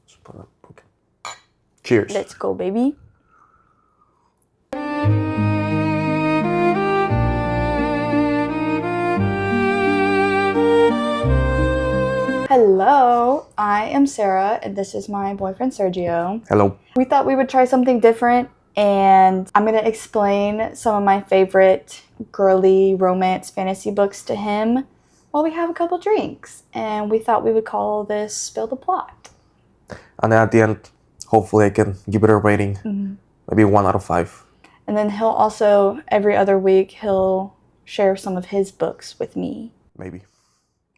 Okay. Cheers. Let's go, baby. Hello, I am Sarah, and this is my boyfriend Sergio. Hello. We thought we would try something different, and I'm gonna explain some of my favorite girly romance fantasy books to him while we have a couple drinks. And we thought we would call this Spill the Plot. And then at the end, hopefully I can give it a rating. Maybe 1 out of 5. And then he'll also, every other week, he'll share some of his books with me. Maybe.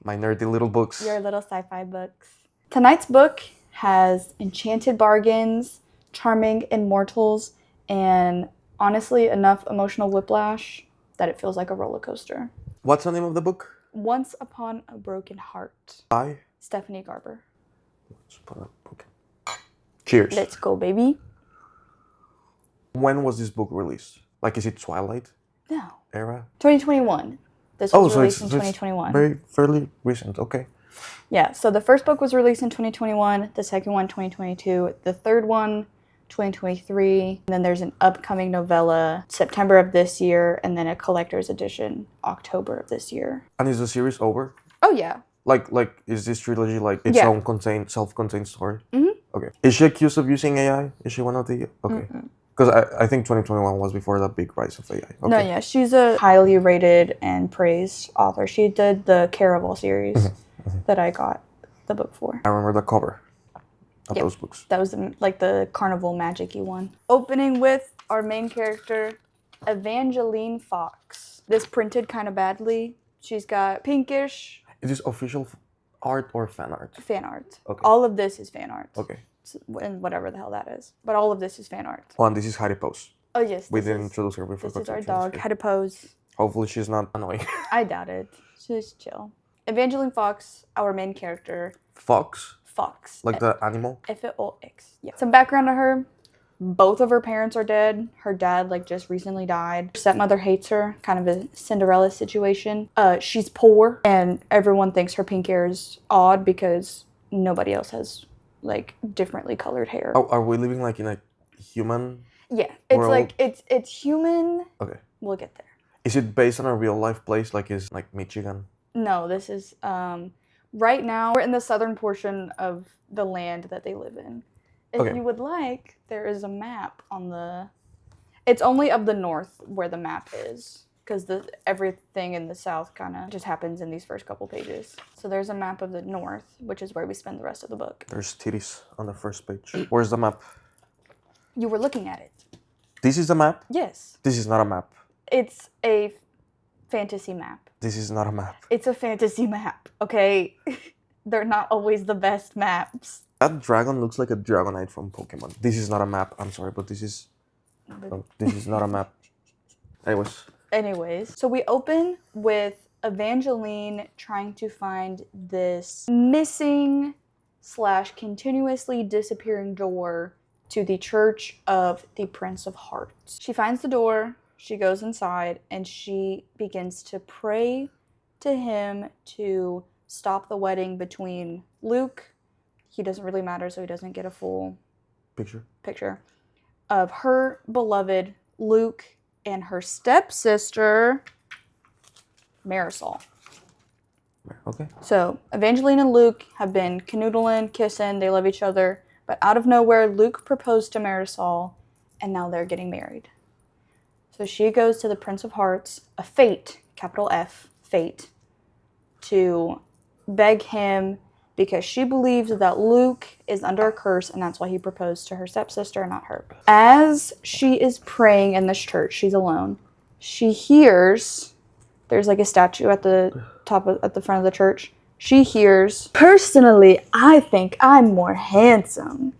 My nerdy little books. Your little sci-fi books. Tonight's book has enchanted bargains, charming immortals, and honestly enough emotional whiplash that it feels like a roller coaster. What's the name of the book? Once Upon a Broken Heart. By? Stephanie Garber. Okay. Cheers. Let's go, baby. When was this book released? Like, is it Twilight No. era? 2021. This was released in 2021. Very fairly recent. Okay. Yeah, so the first book was released in 2021, the second one 2022, the third one 2023, and then there's an upcoming novella September of this year, and then a collector's edition October of this year. And is the series over? Oh yeah. Like is this trilogy like its own self-contained story? Mm-hmm. Okay. Is she accused of using AI? Is she one of the... Okay. Because I think 2021 was before that big rise of AI. Okay. No, yeah, she's a highly rated and praised author. She did the Caraval series that I got the book for. I remember the cover of those books. That was like the carnival magic-y one. Opening with our main character, Evangeline Fox. This printed kind of badly. She's got pinkish... Is this official art or fan art? Fan art. Okay. All of this is fan art. Okay. And whatever the hell that is. But all of this is fan art. Oh, and this is Heidi Pose. Oh, yes. We didn't introduce her before. This is our dog, How to Pose. Hopefully she's not annoying. I doubt it. She's chill. Evangeline Fox, our main character. Fox? Fox. Like the animal? F-O-X. Yeah. Some background to her. Both of her parents are dead. Her dad, just recently died. Her stepmother hates her. Kind of a Cinderella situation. She's poor, and everyone thinks her pink hair is odd because nobody else has, differently colored hair. Oh, are we living, in a human Yeah. It's world? It's human. Okay. We'll get there. Is it based on a real-life place, Michigan? No, this is, right now, we're in the southern portion of the land that they live in. If you would like, there is a map on the... It's only of the north where the map is, because everything in the south kind of just happens in these first couple pages. So there's a map of the north, which is where we spend the rest of the book. There's titties on the first page. Where's the map? You were looking at it. This is the map? Yes. This is not a map. It's a fantasy map. This is not a map. It's a fantasy map, okay? They're not always the best maps. That dragon looks like a Dragonite from Pokemon. This is not a map. I'm sorry, but this is... Oh, this is not a map. Anyways, so we open with Evangeline trying to find this missing / continuously disappearing door to the Church of the Prince of Hearts. She finds the door, she goes inside, and she begins to pray to him to stop the wedding between Luke, he doesn't really matter, so he doesn't get a full picture of her beloved Luke and her stepsister, Marisol. Okay. So, Evangeline and Luke have been canoodling, kissing, they love each other, but out of nowhere, Luke proposed to Marisol, and now they're getting married. So she goes to the Prince of Hearts, a fate, capital F, fate, to beg him because she believes that Luke is under a curse, and that's why he proposed to her stepsister, not her. As she is praying in this church, she's alone, she hears, there's a statue at the at the front of the church. She hears, "Personally, I think I'm more handsome."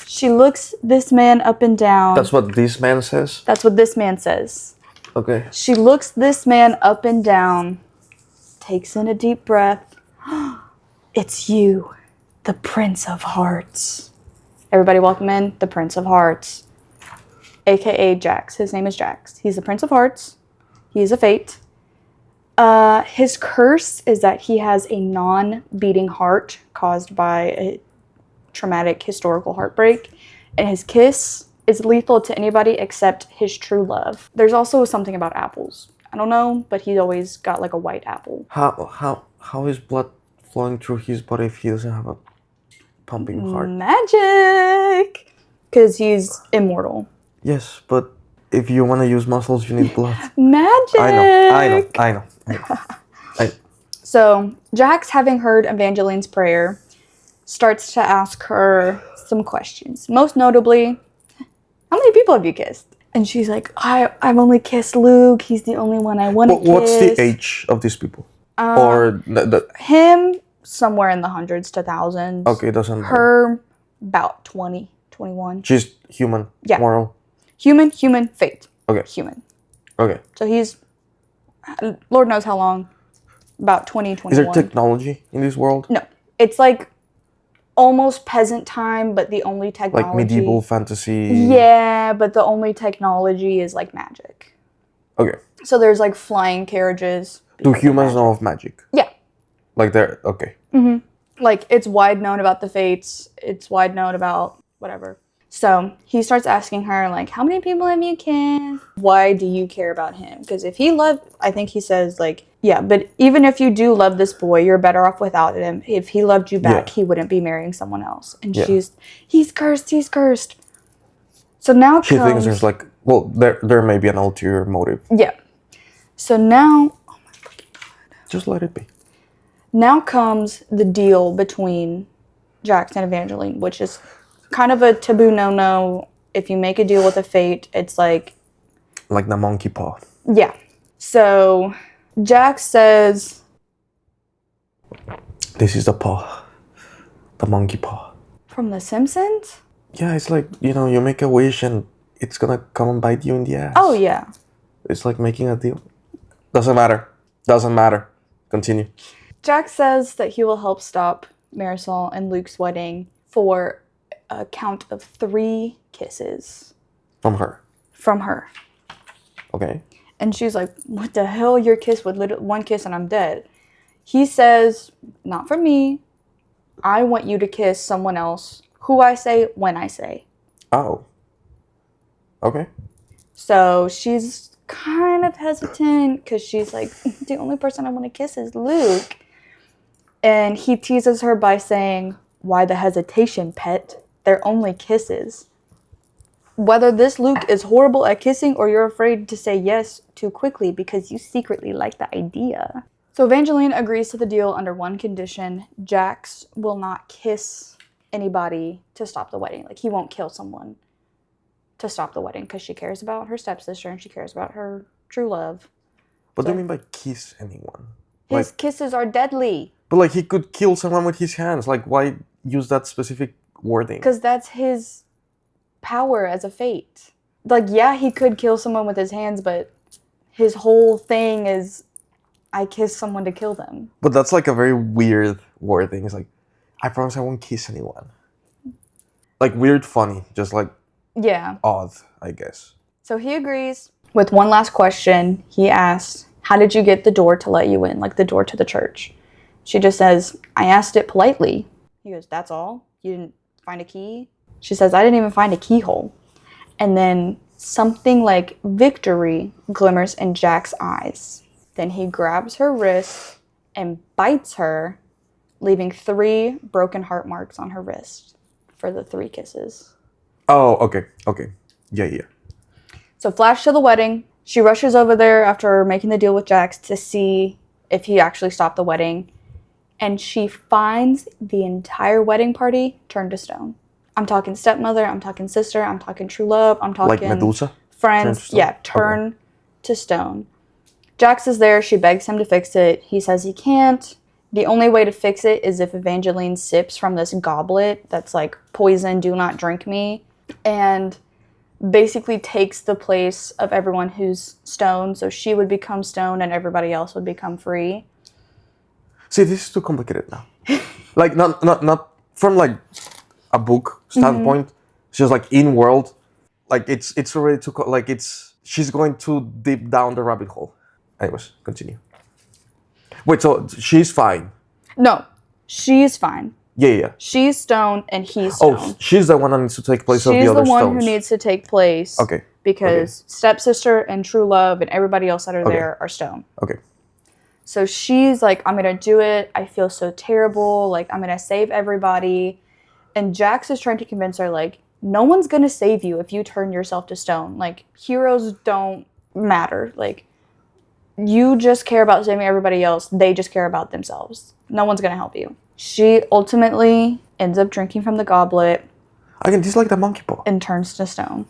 She looks this man up and down. That's what this man says? That's what this man says. Okay. She looks this man up and down, takes in a deep breath. "It's you, the Prince of Hearts." Everybody welcome in the Prince of Hearts, aka Jax. His name is Jax. He's the Prince of Hearts. He is a fate. His curse is that he has a non-beating heart caused by traumatic historical heartbreak, and his kiss is lethal to anybody except his true love. There's also something about apples. I don't know, but he always got like a white apple. How is blood flowing through his body if he doesn't have a pumping heart? Magic! Because he's immortal. Yes, but if you want to use muscles, you need blood. Magic! I know. So, Jax, having heard Evangeline's prayer, starts to ask her some questions. Most notably, how many people have you kissed? And she's like, I've only kissed Luke. He's the only one I want to kiss. What's the age of these people? Or him, somewhere in the hundreds to thousands. Okay, doesn't matter. Her, about 20, 21. She's human. Yeah. Moral. Human, fate. Okay. Human. Okay. So he's, Lord knows how long, about 20, 21. Is there technology in this world? No. It's like almost peasant time, but the only technology... Like medieval fantasy? Yeah, but the only technology is like magic. Okay. So there's like flying carriages. Do humans know of magic? Yeah. Like they're... Okay. Mm-hmm. Like it's wide known about the fates. It's wide known about whatever. So he starts asking her, like, how many people have you kissed? Why do you care about him? Because if he loved, I think he says, like, yeah, but even if you do love this boy, you're better off without him. If he loved you back, he wouldn't be marrying someone else. And he's cursed. So now she thinks there's like, well, there may be an ulterior motive. Yeah. So now, oh my fucking God. Just let it be. Now comes the deal between Jax and Evangeline, which is kind of a taboo no-no. If you make a deal with a fate, it's like the monkey paw. Yeah. So Jax says, this is the paw. The monkey paw. From The Simpsons? Yeah, it's like, you make a wish and it's gonna come and bite you in the ass. Oh, yeah. It's like making a deal. Doesn't matter. Continue. Jax says that he will help stop Marisol and Luke's wedding for a count of 3 kisses. From her. Okay. And she's like, what the hell? Your kiss with one kiss and I'm dead. He says, not from me. I want you to kiss someone else. Who I say, when I say. Oh. Okay. So she's kind of hesitant because she's like, the only person I want to kiss is Luke. And he teases her by saying, why the hesitation, pet? They're only kisses. Whether this Luke is horrible at kissing or you're afraid to say yes too quickly because you secretly like the idea. So Evangeline agrees to the deal under one condition. Jax will not kiss anybody to stop the wedding. Like, he won't kill someone to stop the wedding because she cares about her stepsister and she cares about her true love. What do you mean by kiss anyone? His kisses are deadly. But like, he could kill someone with his hands. Like, why use that specific wording? Because that's his power as a fate. Like, yeah, he could kill someone with his hands, but his whole thing is, I kiss someone to kill them. But that's like a very weird wording. It's like, I promise I won't kiss anyone. Like, weird, funny, just like, yeah, odd, I guess. So he agrees. With one last question, he asks, how did you get the door to let you in? Like the door to the church. She just says, I asked it politely. He goes, that's all? You didn't find a key? She says, I didn't even find a keyhole. And then something like victory glimmers in Jack's eyes. Then he grabs her wrist and bites her, leaving 3 broken heart marks on her wrist for the 3 kisses. Oh, okay. Yeah. So flash to the wedding. She rushes over there after making the deal with Jax to see if he actually stopped the wedding. And she finds the entire wedding party turned to stone. I'm talking stepmother, I'm talking sister, I'm talking true love, I'm talking... Like Medusa? Friends. Turn to stone. Jax is there. She begs him to fix it. He says he can't. The only way to fix it is if Evangeline sips from this goblet that's like, poison, do not drink me. And basically takes the place of everyone who's stone. So she would become stone and everybody else would become free. See, this is too complicated now. Like, not from like a book standpoint. It's just like in world. Like, it's already too, she's going too deep down the rabbit hole. Anyways, continue. Wait, so she's fine? No, she's fine. Yeah. She's stone and he's Oh, stone. she's the one that needs to take place of the She's other the one stones. who needs to take place. Okay. Because stepsister and true love and everybody else that are there are stone. Okay. So she's like, I'm going to do it. I feel so terrible. Like, I'm going to save everybody. And Jax is trying to convince her, like, no one's going to save you if you turn yourself to stone. Like, heroes don't matter. Like, you just care about saving everybody else. They just care about themselves. No one's going to help you. She ultimately ends up drinking from the goblet. Again, just like the monkey paw. And turns to stone.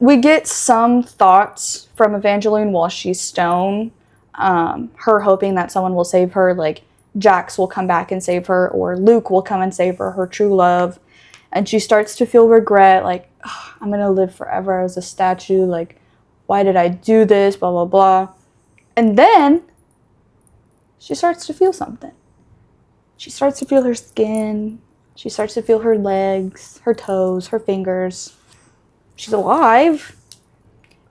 We get some thoughts from Evangeline while she's stone. Her hoping that someone will save her, like Jax will come back and save her, or Luke will come and save her, her true love. And she starts to feel regret, like, oh, I'm going to live forever as a statue. Like, why did I do this? Blah, blah, blah. And then she starts to feel something. She starts to feel her skin. She starts to feel her legs, her toes, her fingers. She's alive.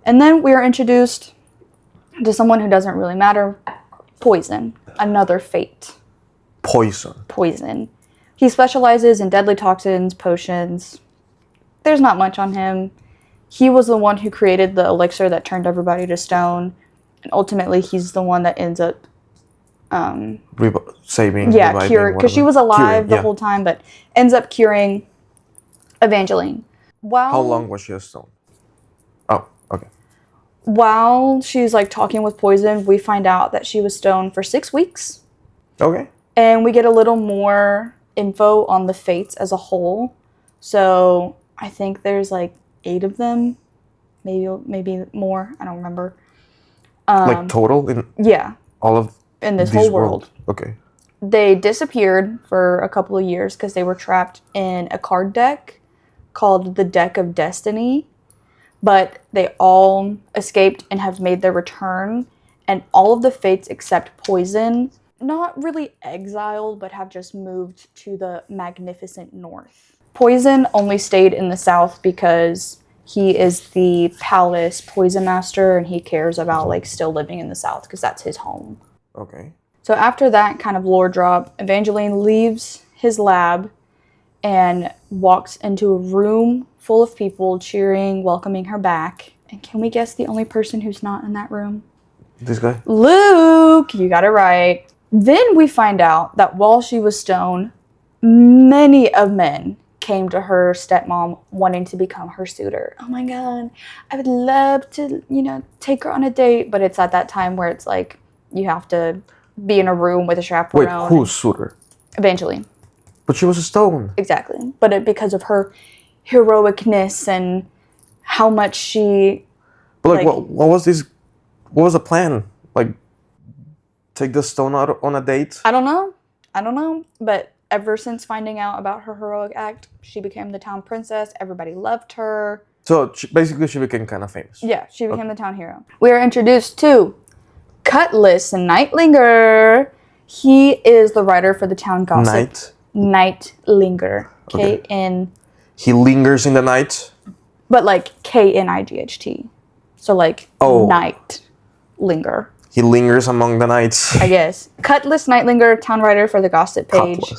And then we are introduced to someone who doesn't really matter. Poison. Another fate. Poison. He specializes in deadly toxins, potions. There's not much on him. He was the one who created the elixir that turned everybody to stone. And ultimately, he's the one that ends up saving. Yeah, cure. Because she was alive the whole time, but ends up curing Evangeline. How long was she a stone? Oh, okay. While she's like talking with Poison, we find out that she was stoned for 6 weeks. Okay. And we get a little more info on the fates as a whole. So I think there's like 8 of them, maybe more. I don't remember. Like total in all of in this whole world. Okay. They disappeared for a couple of years because they were trapped in a card deck called the Deck of Destiny. But they all escaped and have made their return. And all of the fates except Poison, not really exiled, but have just moved to the magnificent north. Poison only stayed in the south because he is the palace poison master and he cares about like still living in the south because that's his home. Okay. So after that kind of lore drop, Evangeline leaves his lab and walks into a room full of people cheering, welcoming her back. And can we guess the only person who's not in that room? This guy? Luke! You got it right. Then we find out that while she was stoned, many of men came to her stepmom wanting to become her suitor. Oh my god, I would love to, take her on a date. But it's at that time where it's like, you have to be in a room with a chaperone. Wait, who's suitor? Evangeline. But she was a stone. Exactly. But because of her heroicness and how much she... But like what was this... What was the plan? Like, take the stone out on a date? I don't know. But ever since finding out about her heroic act, she became the town princess. Everybody loved her. So basically she became kind of famous. Yeah, she became the town hero. We are introduced to Cutlass Nightlinger. He is the writer for the town gossip. Nightlinger. Okay. K-N... He lingers in the night? But like K-N-I-G-H-T. So like Nightlinger. He lingers among the nights. I guess. Cutlass Nightlinger, town writer for the gossip page,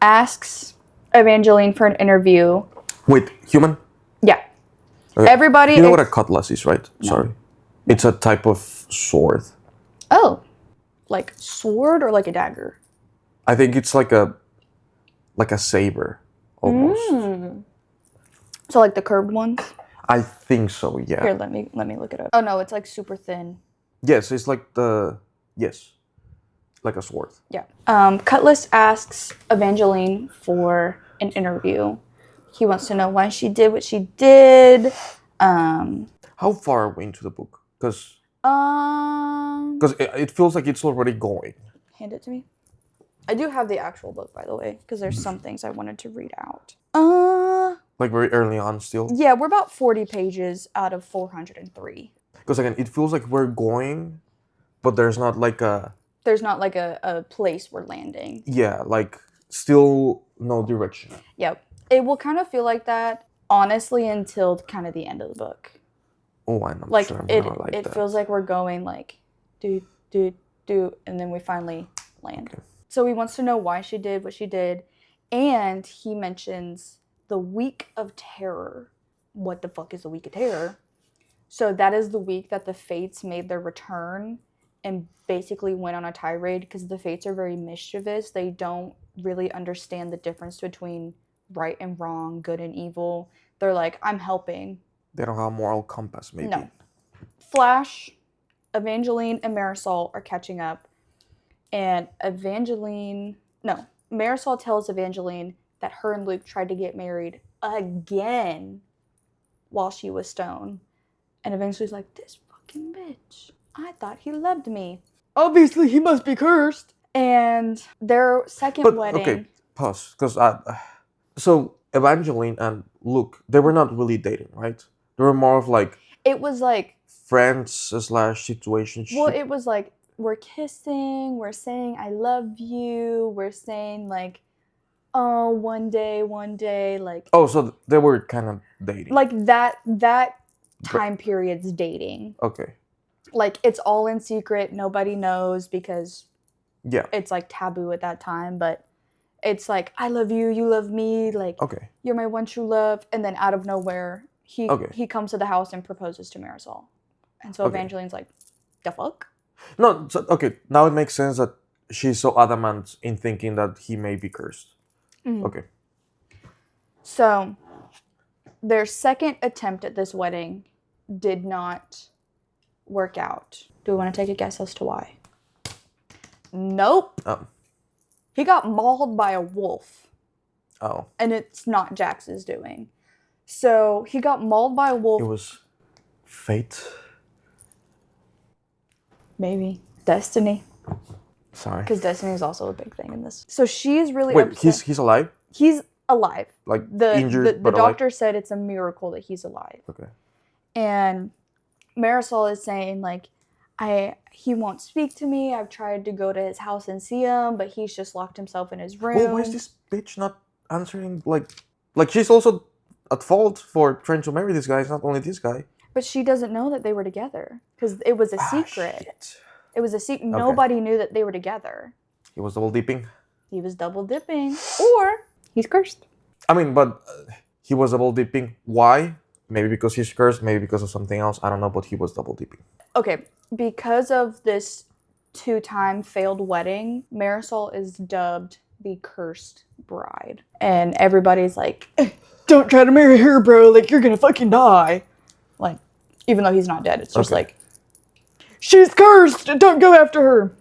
asks Evangeline for an interview. Wait, human? Yeah. Okay. Everybody... You know what a cutlass is, right? No. Sorry. It's a type of sword. Oh. Like sword or like a dagger? I think it's like a saber, almost. So like the curved ones? I think so, yeah. Here, let me look it up. Oh no, it's like super thin. Yes, it's like like a sword. Yeah. Cutlass asks Evangeline for an interview. He wants to know why she did what she did. How far are we into the book? Because it feels like it's already going. Hand it to me. I do have the actual book, by the way, because there's some things I wanted to read out. Like very early on still? Yeah, we're about 40 pages out of 403. Because again, it feels like we're going, but there's not like a... There's not like a place we're landing. Yeah, like still no direction. Yep. It will kind of feel like that, honestly, until kind of the end of the book. Oh, I'm not like, sure I'm it, gonna like it that. feels like we're going like, do, and then we finally land. Okay. So he wants to know why she did what she did. And he mentions the Week of Terror. What the fuck is the Week of Terror? So that is the week that the Fates made their return and basically went on a tirade because the Fates are very mischievous. They don't really understand the difference between right and wrong, good and evil. They're like, I'm helping. They don't have a moral compass, maybe. No. Flash, Evangeline, and Marisol are catching up. And Marisol tells Evangeline that her and Luke tried to get married again while she was stoned. And Evangeline's like, this fucking bitch. I thought he loved me. Obviously, he must be cursed. And their second wedding... Okay, pause. Because so Evangeline and Luke, they were not really dating, right? They were more of like... It was like... friends / situationship. Well, it was like, we're kissing, we're saying I love you, we're saying like, oh, one day, like... Oh, so they were kind of dating. Like that time period's dating. Okay. Like, it's all in secret, nobody knows because yeah, it's like taboo at that time, but it's like, I love you, you love me, like, okay, you're my one true love, and then out of nowhere, he comes to the house and proposes to Marisol. And so Evangeline's like, the fuck? No, so, okay, now it makes sense that she's so adamant in thinking that he may be cursed. Mm-hmm. Okay. So, their second attempt at this wedding did not work out. Do we want to take a guess as to why? Nope. Oh. He got mauled by a wolf. Oh. And it's not Jax's doing. So, he got mauled by a wolf. It was fate. Maybe. Destiny. Sorry. Because destiny is also a big thing in this. So she's really upset. Wait, he's alive? He's alive. Like injured, the doctor said it's a miracle that he's alive. Okay. And Marisol is saying, like, he won't speak to me. I've tried to go to his house and see him, but he's just locked himself in his room. Well, why is this bitch not answering? Like she's also at fault for trying to marry this guy. It's not only this guy. But she doesn't know that they were together because it was a secret. Shit. It was a secret. Okay. Nobody knew that they were together. He was double dipping. He was double dipping, or he's cursed. I mean, but he was double dipping. Why? Maybe because he's cursed. Maybe because of something else. I don't know. But he was double dipping. Okay, because of this 2-time failed wedding, Marisol is dubbed the cursed bride, and everybody's like, "Don't try to marry her, bro. Like you're gonna fucking die." Like, even though he's not dead, it's just like, she's cursed! Don't go after her!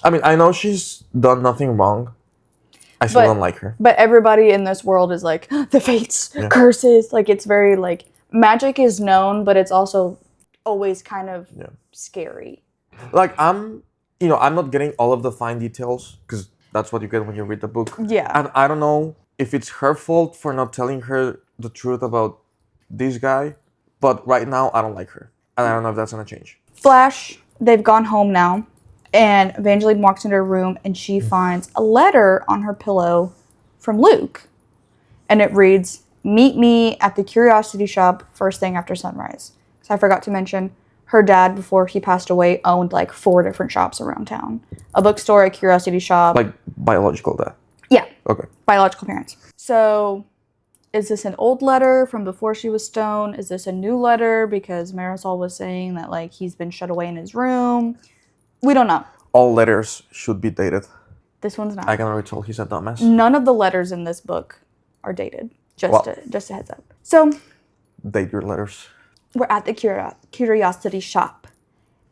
I mean, I know she's done nothing wrong. I still don't like her. But everybody in this world is like, the fates, curses. Like, it's very, like, magic is known, but it's also always kind of scary. Like, I'm not getting all of the fine details, because that's what you get when you read the book. Yeah. And I don't know if it's her fault for not telling her the truth about this guy. But right now, I don't like her. And I don't know if that's going to change. Flash, they've gone home now. And Evangeline walks into her room and she finds a letter on her pillow from Luke. And it reads, "Meet me at the curiosity shop first thing after sunrise." So I forgot to mention, her dad, before he passed away, owned like 4 different shops around town. A bookstore, a curiosity shop. Like biological dad? Yeah. Okay. Biological parents. So... is this an old letter from before she was stoned? Is this a new letter because Marisol was saying that, like, he's been shut away in his room? We don't know. All letters should be dated. This one's not. I can already tell he's a dumbass. None of the letters in this book are dated. Just a heads up. So, date your letters. We're at the curiosity shop.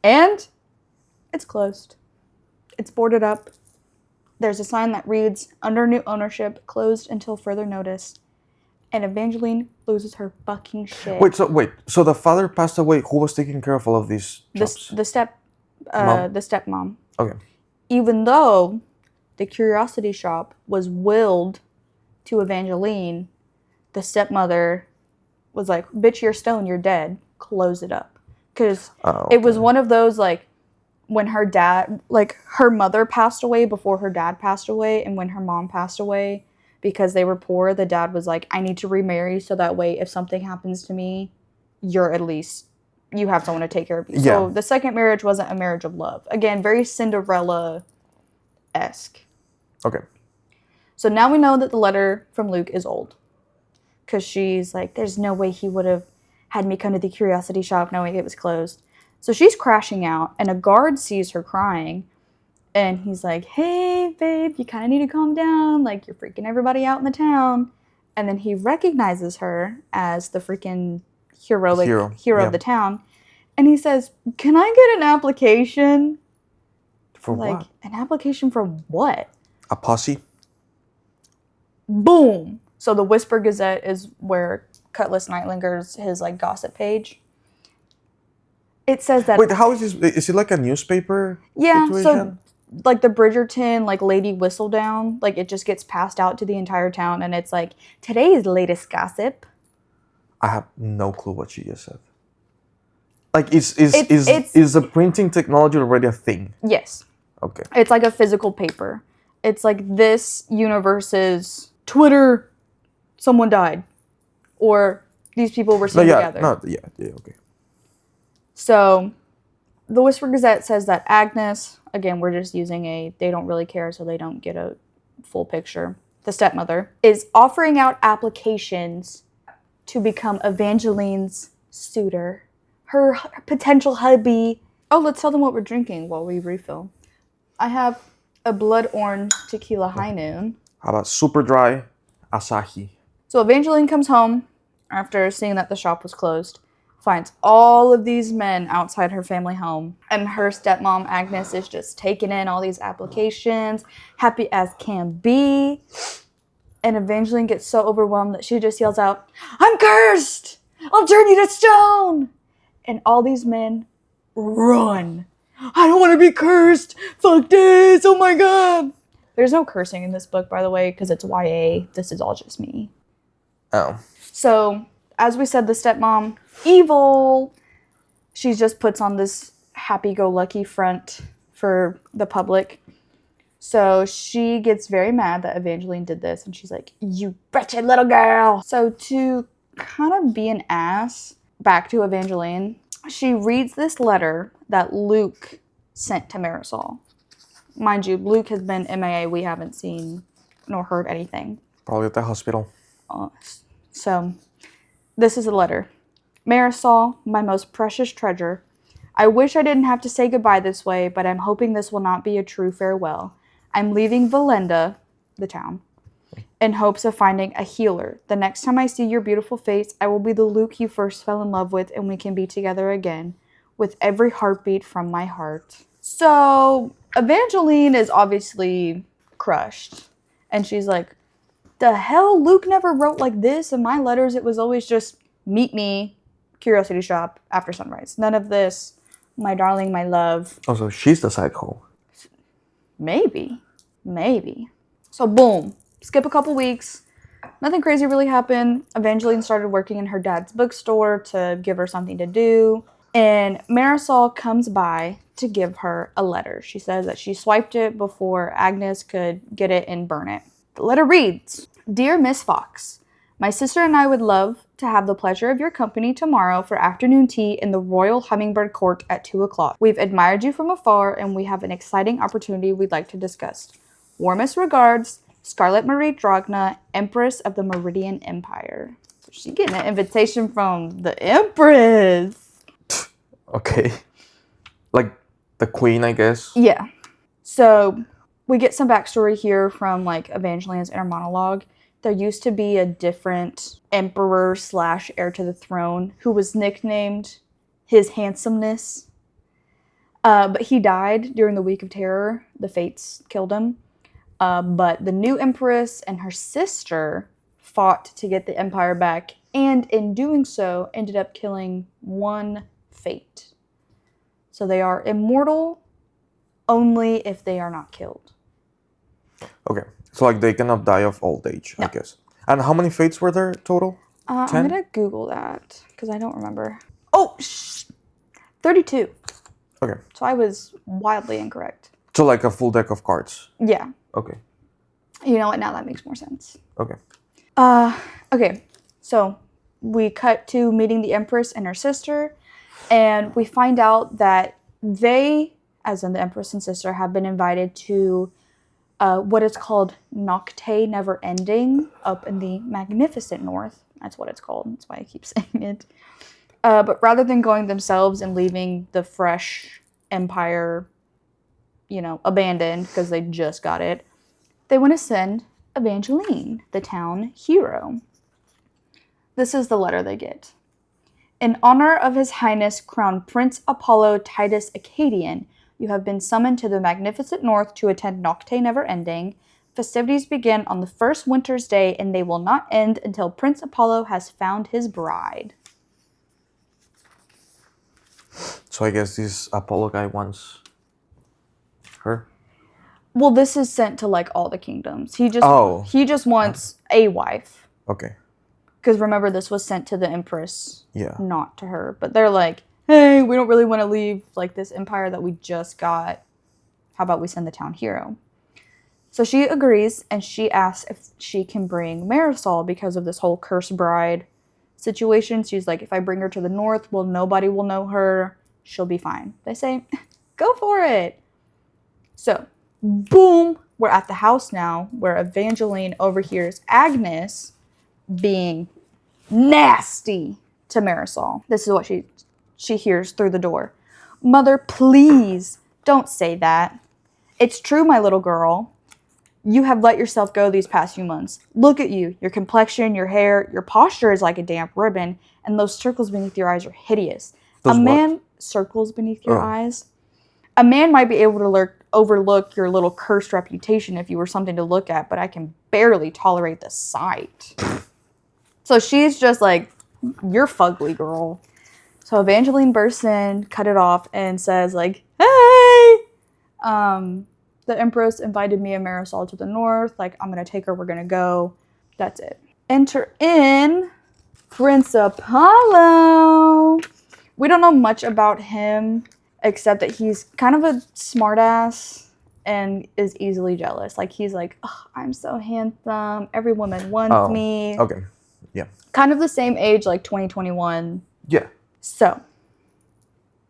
And it's closed. It's boarded up. There's a sign that reads, "Under new ownership, closed until further notice." And Evangeline loses her fucking shit. So the father passed away. Who was taking care of all of these jobs? The stepmom. Okay. Even though the curiosity shop was willed to Evangeline, the stepmother was like, "Bitch, you're stoned, you're dead. Close it up." Because it was one of those, like, when her dad, like, her mother passed away before her dad passed away, and when her mom passed away, because they were poor, the dad was like, "I need to remarry so that way if something happens to me, you're at least, you have someone to take care of you." Yeah. So the second marriage wasn't a marriage of love. Again, very Cinderella-esque. Okay. So now we know that the letter from Luke is old. Because she's like, there's no way he would have had me come to the curiosity shop knowing it was closed. So she's crashing out, and a guard sees her crying. And he's like, hey, babe, you kind of need to calm down. Like, you're freaking everybody out in the town. And then he recognizes her as the freaking heroic hero of the town. And he says, can I get an application? For what? An application for what? A posse? Boom! So the Whisper Gazette is where Cutlass Nightlinger's his like gossip page. It says that. Wait, how is this? Is it like a newspaper? Yeah, situation? so like the Bridgerton, like Lady Whistledown, like it just gets passed out to the entire town, and it's like today's latest gossip. I have no clue what she just said. Like, is the printing technology already a thing? Yes. Okay. It's like a physical paper. It's like this universe's Twitter. Someone died, or these people were seen together. Okay. So, the Whisper Gazette says that Agnes, again, we're just using they don't really care, so they don't get a full picture. The stepmother is offering out applications to become Evangeline's suitor, her potential hubby. Oh, let's tell them what we're drinking while we refill. I have a blood orange tequila high noon. How about super dry Asahi? So Evangeline comes home after seeing that the shop was closed, finds all of these men outside her family home, and her stepmom Agnes is just taking in all these applications, happy as can be. And Evangeline gets so overwhelmed that she just yells out, I'm cursed! I'll turn you to stone! And all these men run. I don't want to be cursed! Fuck this! Oh my god! There's no cursing in this book, by the way, because it's YA. This is all just me. Oh. So, as we said, the stepmom, evil. She just puts on this happy-go-lucky front for the public. So she gets very mad that Evangeline did this, and she's like, you wretched little girl. So to kind of be an ass back to Evangeline, she reads this letter that Luke sent to Marisol. Mind you, Luke has been MIA. We haven't seen nor heard anything. Probably at the hospital. So this is a letter. Marisol, my most precious treasure, I wish I didn't have to say goodbye this way, but I'm hoping this will not be a true farewell. I'm leaving Valenda, the town, in hopes of finding a healer. The next time I see your beautiful face, I will be the Luke you first fell in love with, and we can be together again, with every heartbeat from my heart. So, Evangeline is obviously crushed. And she's like, the hell? Luke never wrote like this. In my letters, it was always just, meet me, curiosity shop, after sunrise. None of this, my darling, my love. Oh, so she's the psycho. Maybe. So boom, skip a couple weeks. Nothing crazy really happened. Evangeline started working in her dad's bookstore to give her something to do. And Marisol comes by to give her a letter. She says that she swiped it before Agnes could get it and burn it. The letter reads, Dear Miss Fox, my sister and I would love to have the pleasure of your company tomorrow for afternoon tea in the Royal Hummingbird Court at 2 o'clock. We've admired you from afar, and we have an exciting opportunity we'd like to discuss. Warmest regards, Scarlet Marie Dragna, Empress of the Meridian Empire. So she's getting an invitation from the Empress. Okay. Like the queen, I guess? Yeah. So we get some backstory here from like Evangeline's inner monologue. There used to be a different emperor / heir to the throne who was nicknamed His Handsomeness. But he died during the Week of Terror. The Fates killed him. But the new empress and her sister fought to get the empire back, and in doing so, ended up killing one Fate. So they are immortal only if they are not killed. Okay. So, like, they cannot die of old age, no. I guess. And how many fates were there total? I'm going to Google that, because I don't remember. Oh, 32. Okay. So I was wildly incorrect. So, like, a full deck of cards? Yeah. Okay. You know what? Now that makes more sense. Okay. Okay. So, we cut to meeting the Empress and her sister, and we find out that they, as in the Empress and sister, have been invited to what is called Nocte Never Ending up in the magnificent north. That's what it's called. That's why I keep saying it. But rather than going themselves and leaving the fresh empire, abandoned because they just got it, they want to send Evangeline, the town hero. This is the letter they get. In honor of His Highness Crown Prince Apollo Titus Acadian, you have been summoned to the magnificent north to attend Nocte Never Ending. Festivities begin on the first winter's day, and they will not end until Prince Apollo has found his bride. So I guess this Apollo guy wants her. Well, this is sent to like all the kingdoms. He just wants a wife. Okay. Because remember, this was sent to the Empress, Yeah. not to her. But they're like, hey, we don't really want to leave like this empire that we just got. How about we send the town hero? So she agrees, and she asks if she can bring Marisol because of this whole cursed bride situation. She's like, if I bring her to the north, well, nobody will know her. She'll be fine. They say, go for it. So, boom, we're at the house now where Evangeline overhears Agnes being nasty to Marisol. This is what she hears through the door. Mother, please don't say that. It's true, my little girl. You have let yourself go these past few months. Look at you. Your complexion, your hair, your posture is like a damp ribbon, and those circles beneath your eyes are hideous. Circles beneath your eyes? A man might be able to overlook your little cursed reputation if you were something to look at, but I can barely tolerate the sight. So she's just like, you're fugly, girl. So Evangeline bursts in, cut it off, and says like, hey! The Empress invited me and Marisol to the north. Like, I'm going to take her. We're going to go. That's it. Enter in Prince Apollo. We don't know much about him except that he's kind of a smartass and is easily jealous. Like, he's like, oh, I'm so handsome. Every woman wants me. Okay. Yeah. Kind of the same age, like 2021. Yeah. So,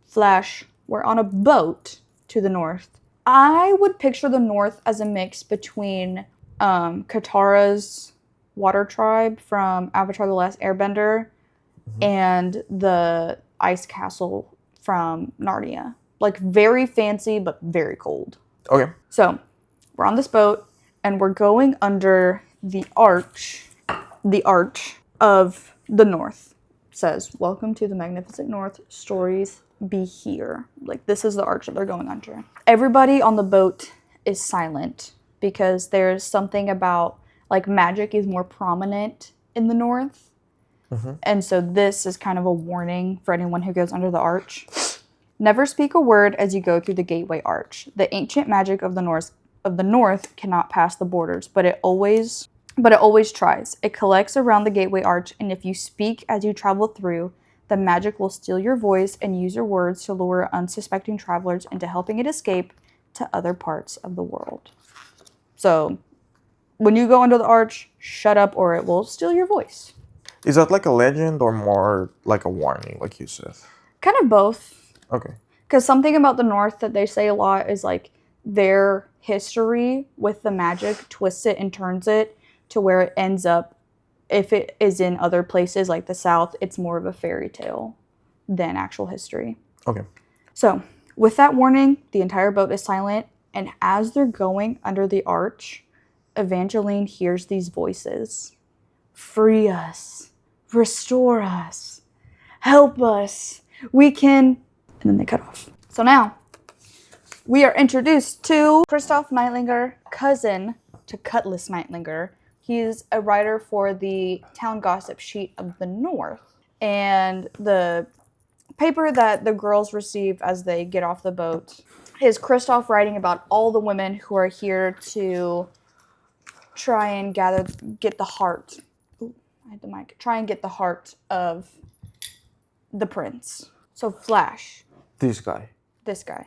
Flash, we're on a boat to the north. I would picture the north as a mix between Katara's water tribe from Avatar: The Last Airbender and the ice castle from Narnia. Like, very fancy, but very cold. Okay. So, we're on this boat, and we're going under the arch of the north. It says, welcome to the magnificent north, stories be here. Like, this is the arch that they're going under. Everybody on the boat is silent because there's something about, like, magic is more prominent in the north. And so this is kind of a warning for anyone who goes under the arch. Never speak a word as you go through the gateway arch. The ancient magic of the north cannot pass the borders, but it always tries. It collects around the gateway arch, and if you speak as you travel through, the magic will steal your voice and use your words to lure unsuspecting travelers into helping it escape to other parts of the world. So, when you go under the arch, shut up or it will steal your voice. Is that like a legend or more like a warning, like you said? Kind of both. Okay. Because something about the North that they say a lot is like their history with the magic twists it and turns it to where it ends up. If it is in other places like the South, it's more of a fairy tale than actual history. Okay. So, with that warning, the entire boat is silent, and as they're going under the arch, Evangeline hears these voices. Free us. Restore us. Help us. We can... And then they cut off. So now, we are introduced to Christoph Neitlinger, cousin to Cutlass Neitlinger. He's a writer for the Town Gossip Sheet of the North. And the paper that the girls receive as they get off the boat is Christoph writing about all the women who are here to try and get the heart. Ooh, I had the mic. Try and get the heart of the prince. So Flash. This guy.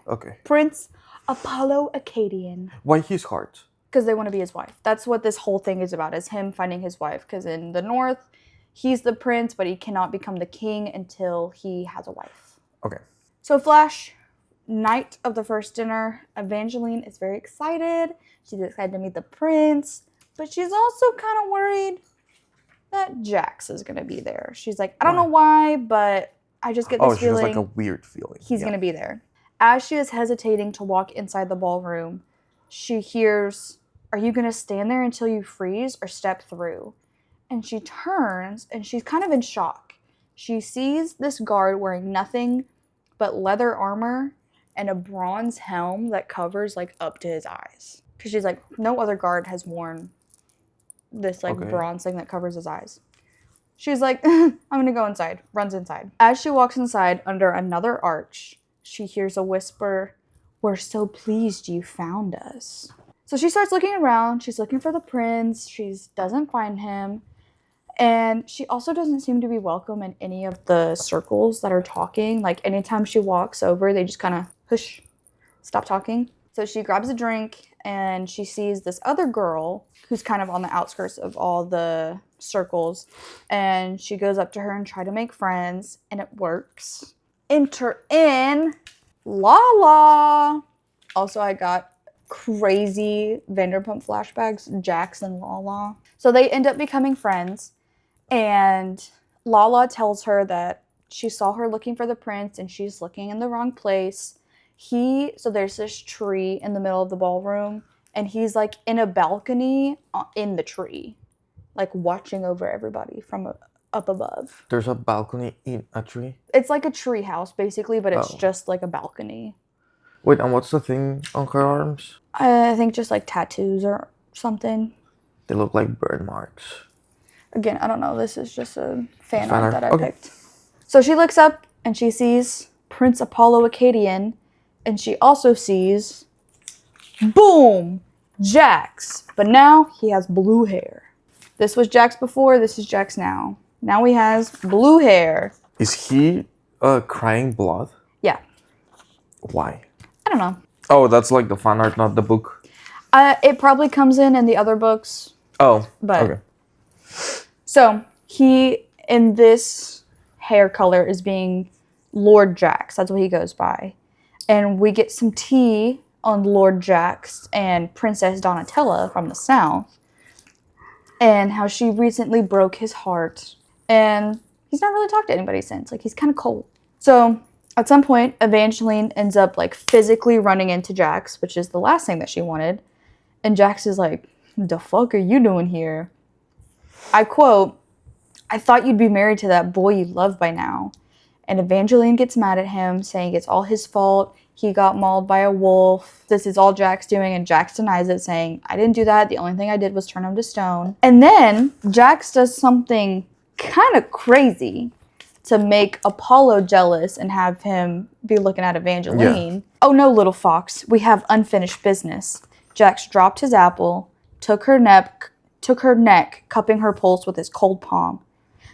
Okay. Prince Apollo Acadian. Why his heart? Because they want to be his wife. That's what this whole thing is about, is him finding his wife. Because in the North, he's the prince, but he cannot become the king until he has a wife. Okay. So Flash night of the first dinner, Evangeline is very excited. She's excited to meet the prince, but she's also kind of worried that Jax is going to be there. She's like, I don't know why, but I just get this feeling. She has like a weird feeling. He's going to be there. As she is hesitating to walk inside the ballroom, she hears, are you going to stand there until you freeze or step through? And she turns and she's kind of in shock. She sees this guard wearing nothing but leather armor and a bronze helm that covers like up to his eyes. Because she's like, no other guard has worn this like bronze thing that covers his eyes. She's like, I'm gonna go inside. Runs inside. As she walks inside under another arch, she hears a whisper, we're so pleased you found us. So she starts looking around. She's looking for the prince. She doesn't find him. And she also doesn't seem to be welcome in any of the circles that are talking. Like anytime she walks over, they just kind of hush, stop talking. So she grabs a drink and she sees this other girl who's kind of on the outskirts of all the circles. And she goes up to her and try to make friends, and it works. Enter in Lala. Also, I got crazy Vanderpump flashbacks, Jax and Lala. So they end up becoming friends. And Lala tells her that she saw her looking for the prince and she's looking in the wrong place. So there's this tree in the middle of the ballroom, and he's like in a balcony in the tree, like watching over everybody from up above. There's a balcony in a tree? It's like a tree house basically, but it's just like a balcony. Wait, and what's the thing on her arms? I think just like tattoos or something. They look like burn marks. Again, I don't know. This is just a fan art that I picked. So she looks up and she sees Prince Apollo Acadian, and she also sees, boom, Jax. But now he has blue hair. This was Jax before. This is Jax now. Now he has blue hair. Is he crying blood? Yeah. Why? I don't know. Oh, that's like the fan art, not the book. It probably comes in the other books. Oh, but okay. So he, in this hair color, is being Lord Jax. That's what he goes by. And we get some tea on Lord Jax and Princess Donatella from the South, and how she recently broke his heart. And he's not really talked to anybody since. Like, he's kind of cold. So at some point, Evangeline ends up like physically running into Jax, which is the last thing that she wanted. And Jax is like, the fuck are you doing here? I quote, I thought you'd be married to that boy you love by now. And Evangeline gets mad at him, saying it's all his fault. He got mauled by a wolf. This is all Jax doing, and Jax denies it, saying, I didn't do that. The only thing I did was turn him to stone. And then Jax does something kind of crazy to make Apollo jealous and have him be looking at Evangeline. Yeah. Oh no, little fox, we have unfinished business. Jax dropped his apple, took her neck, cupping her pulse with his cold palm.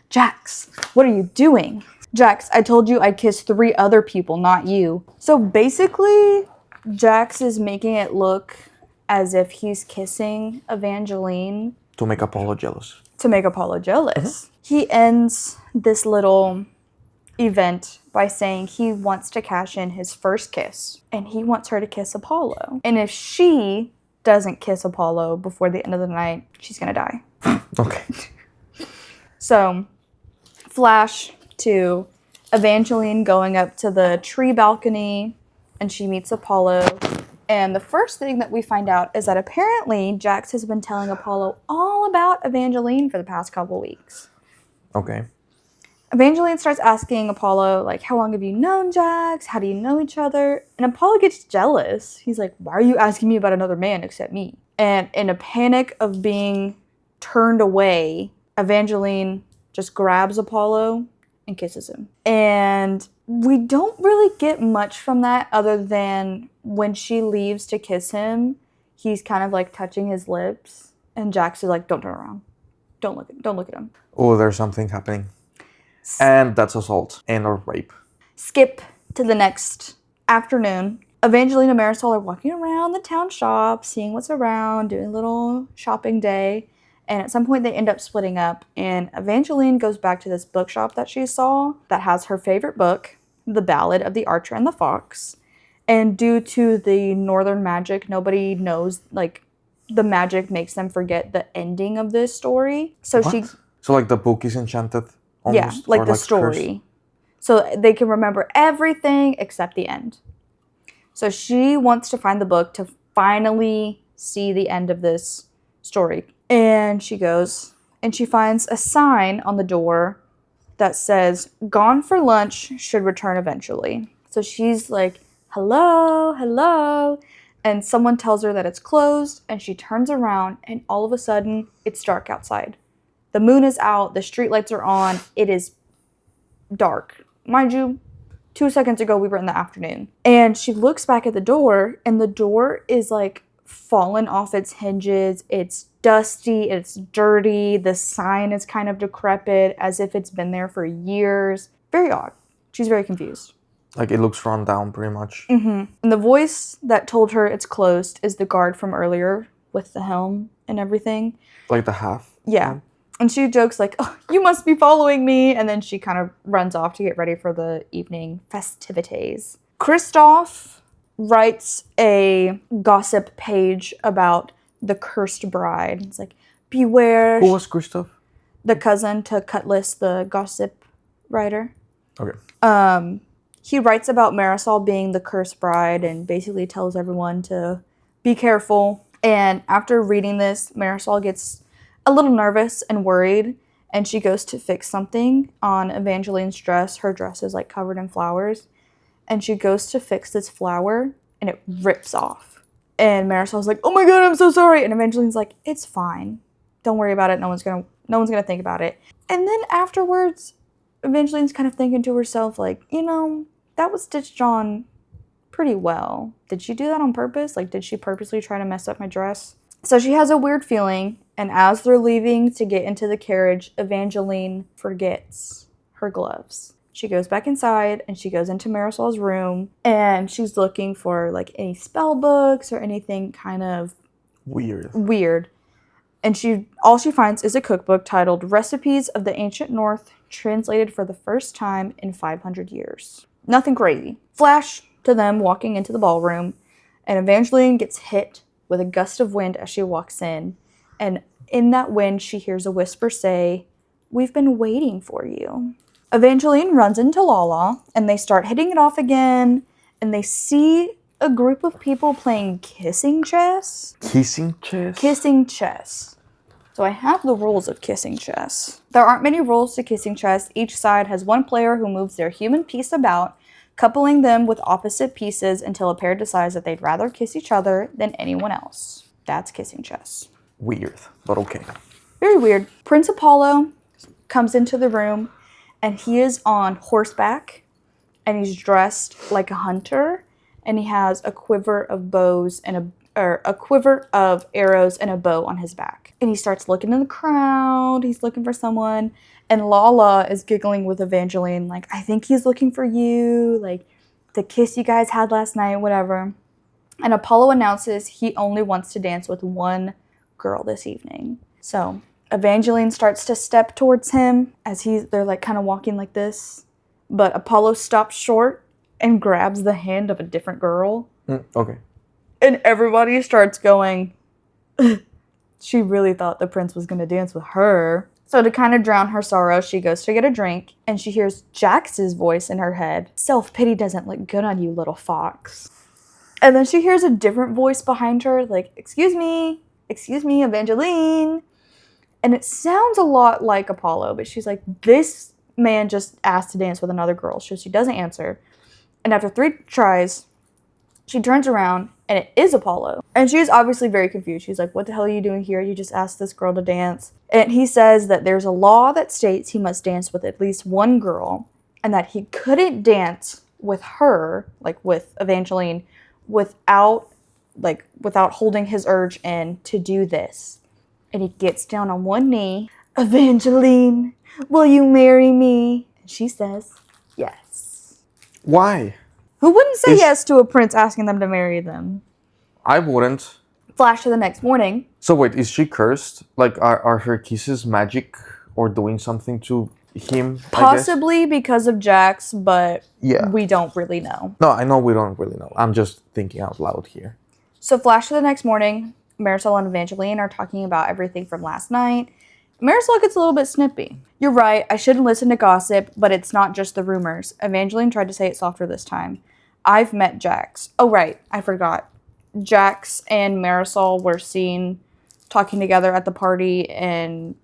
Jax, what are you doing? Jax, I told you I'd kiss 3 other people, not you. So basically, Jax is making it look as if he's kissing Evangeline. To make Apollo jealous. Mm-hmm. He ends this little event by saying he wants to cash in his first kiss. And he wants her to kiss Apollo. And if she doesn't kiss Apollo before the end of the night, she's gonna die. Okay. So, flash to Evangeline going up to the tree balcony, and she meets Apollo. And the first thing that we find out is that apparently Jax has been telling Apollo all about Evangeline for the past couple weeks. Okay. Evangeline starts asking Apollo, like, how long have you known Jax? How do you know each other? And Apollo gets jealous. He's like, why are you asking me about another man except me? And in a panic of being turned away, Evangeline just grabs Apollo and kisses him. And we don't really get much from that other than when she leaves to kiss him, he's kind of like touching his lips, and Jax is like, don't turn around. Don't look at him. Oh, there's something happening. And that's assault and or rape. Skip to the next afternoon. Evangeline and Marisol are walking around the town shop, seeing what's around, doing a little shopping day. And at some point they end up splitting up, and Evangeline goes back to this bookshop that she saw that has her favorite book, The Ballad of the Archer and the Fox. And due to the northern magic, nobody knows, like, the magic makes them forget the ending of this story. So What? So like the book is enchanted yeah, almost? like or the like cursed? story. So they can remember everything except the end. So she wants to find the book to finally see the end of this story. And she goes and she finds a sign on the door that says, "Gone for lunch, should return eventually." So she's like, "Hello, hello." And someone tells her that it's closed, and she turns around, and all of a sudden, it's dark outside. The moon is out, the streetlights are on, it is dark. Mind you, 2 seconds ago we were in the afternoon. And she looks back at the door, and the door is like fallen off its hinges. It's dusty, it's dirty, the sign is kind of decrepit, as if it's been there for years. Very odd. She's very confused. Like it looks run down pretty much. And the voice that told her it's closed is the guard from earlier with the helm and everything. Like the half. Yeah. And she jokes like, "Oh, you must be following me." And then she kind of runs off to get ready for the evening festivities. Kristoff writes a gossip page about the cursed bride. It's like, beware. Who was Christoph? The cousin to Cutlass, the gossip writer. Okay. He writes about Marisol being the cursed bride and basically tells everyone to be careful. And after reading this, Marisol gets a little nervous and worried, and she goes to fix something on Evangeline's dress. Her dress is like covered in flowers, and she goes to fix this flower, and it rips off. And Marisol's like, "Oh my god, I'm so sorry." And Evangeline's like, "It's fine. Don't worry about it. No one's gonna think about it." And then afterwards, Evangeline's kind of thinking to herself, like, that was stitched on pretty well. Did she do that on purpose? Like, did she purposely try to mess up my dress? So she has a weird feeling, and as they're leaving to get into the carriage, Evangeline forgets her gloves. She goes back inside, and she goes into Marisol's room, and she's looking for, like, any spell books or anything kind of weird. And all she finds is a cookbook titled "Recipes of the Ancient North," translated for the first time in 500 years. Nothing crazy. Flash to them walking into the ballroom, and Evangeline gets hit with a gust of wind as she walks in. And in that wind, she hears a whisper say, "We've been waiting for you." Evangeline runs into Lala, and they start hitting it off again, and they see a group of people playing kissing chess. Kissing chess? Kissing chess. So I have the rules of kissing chess. There aren't many rules to kissing chess. Each side has one player who moves their human piece about, coupling them with opposite pieces until a pair decides that they'd rather kiss each other than anyone else. That's kissing chess. Weird, but okay. Very weird. Prince Apollo comes into the room, and he is on horseback, and he's dressed like a hunter, and he has a quiver of a quiver of arrows and a bow on his back. And he starts looking in the crowd. He's looking for someone. And Lala is giggling with Evangeline, like, "I think he's looking for you, like, the kiss you guys had last night, whatever." And Apollo announces he only wants to dance with one girl this evening. So Evangeline starts to step towards him as they're like kind of walking like this. But Apollo stops short and grabs the hand of a different girl. Okay. And everybody starts going, she really thought the prince was going to dance with her. So to kind of drown her sorrow, she goes to get a drink, and she hears Jax's voice in her head. "Self-pity doesn't look good on you, little fox." And then she hears a different voice behind her, like, excuse me, Evangeline." And it sounds a lot like Apollo, but she's like, "This man just asked to dance with another girl." So she doesn't answer. And after 3 tries, she turns around, and it is Apollo. And she's obviously very confused. She's like, "What the hell are you doing here? You just asked this girl to dance." And he says that there's a law that states he must dance with at least one girl, and that he couldn't dance with her, like with Evangeline, without holding his urge in to do this. And he gets down on one knee. "Evangeline, will you marry me?" And she says, yes. Why? Who wouldn't say yes to a prince asking them to marry them? I wouldn't. Flash to the next morning. So wait, is she cursed? Like, are her kisses magic or doing something to him, I guess. Possibly because of Jax, but Yeah. we don't really know. No, I know we don't really know. I'm just thinking out loud here. So flash to the next morning, Marisol and Evangeline are talking about everything from last night. Marisol gets a little bit snippy. You're right, I shouldn't listen to gossip, but it's not just the rumors. Evangeline tried to say it softer this time. I've met Jax. Oh, right, I forgot. Jax and Marisol were seen talking together at the party, and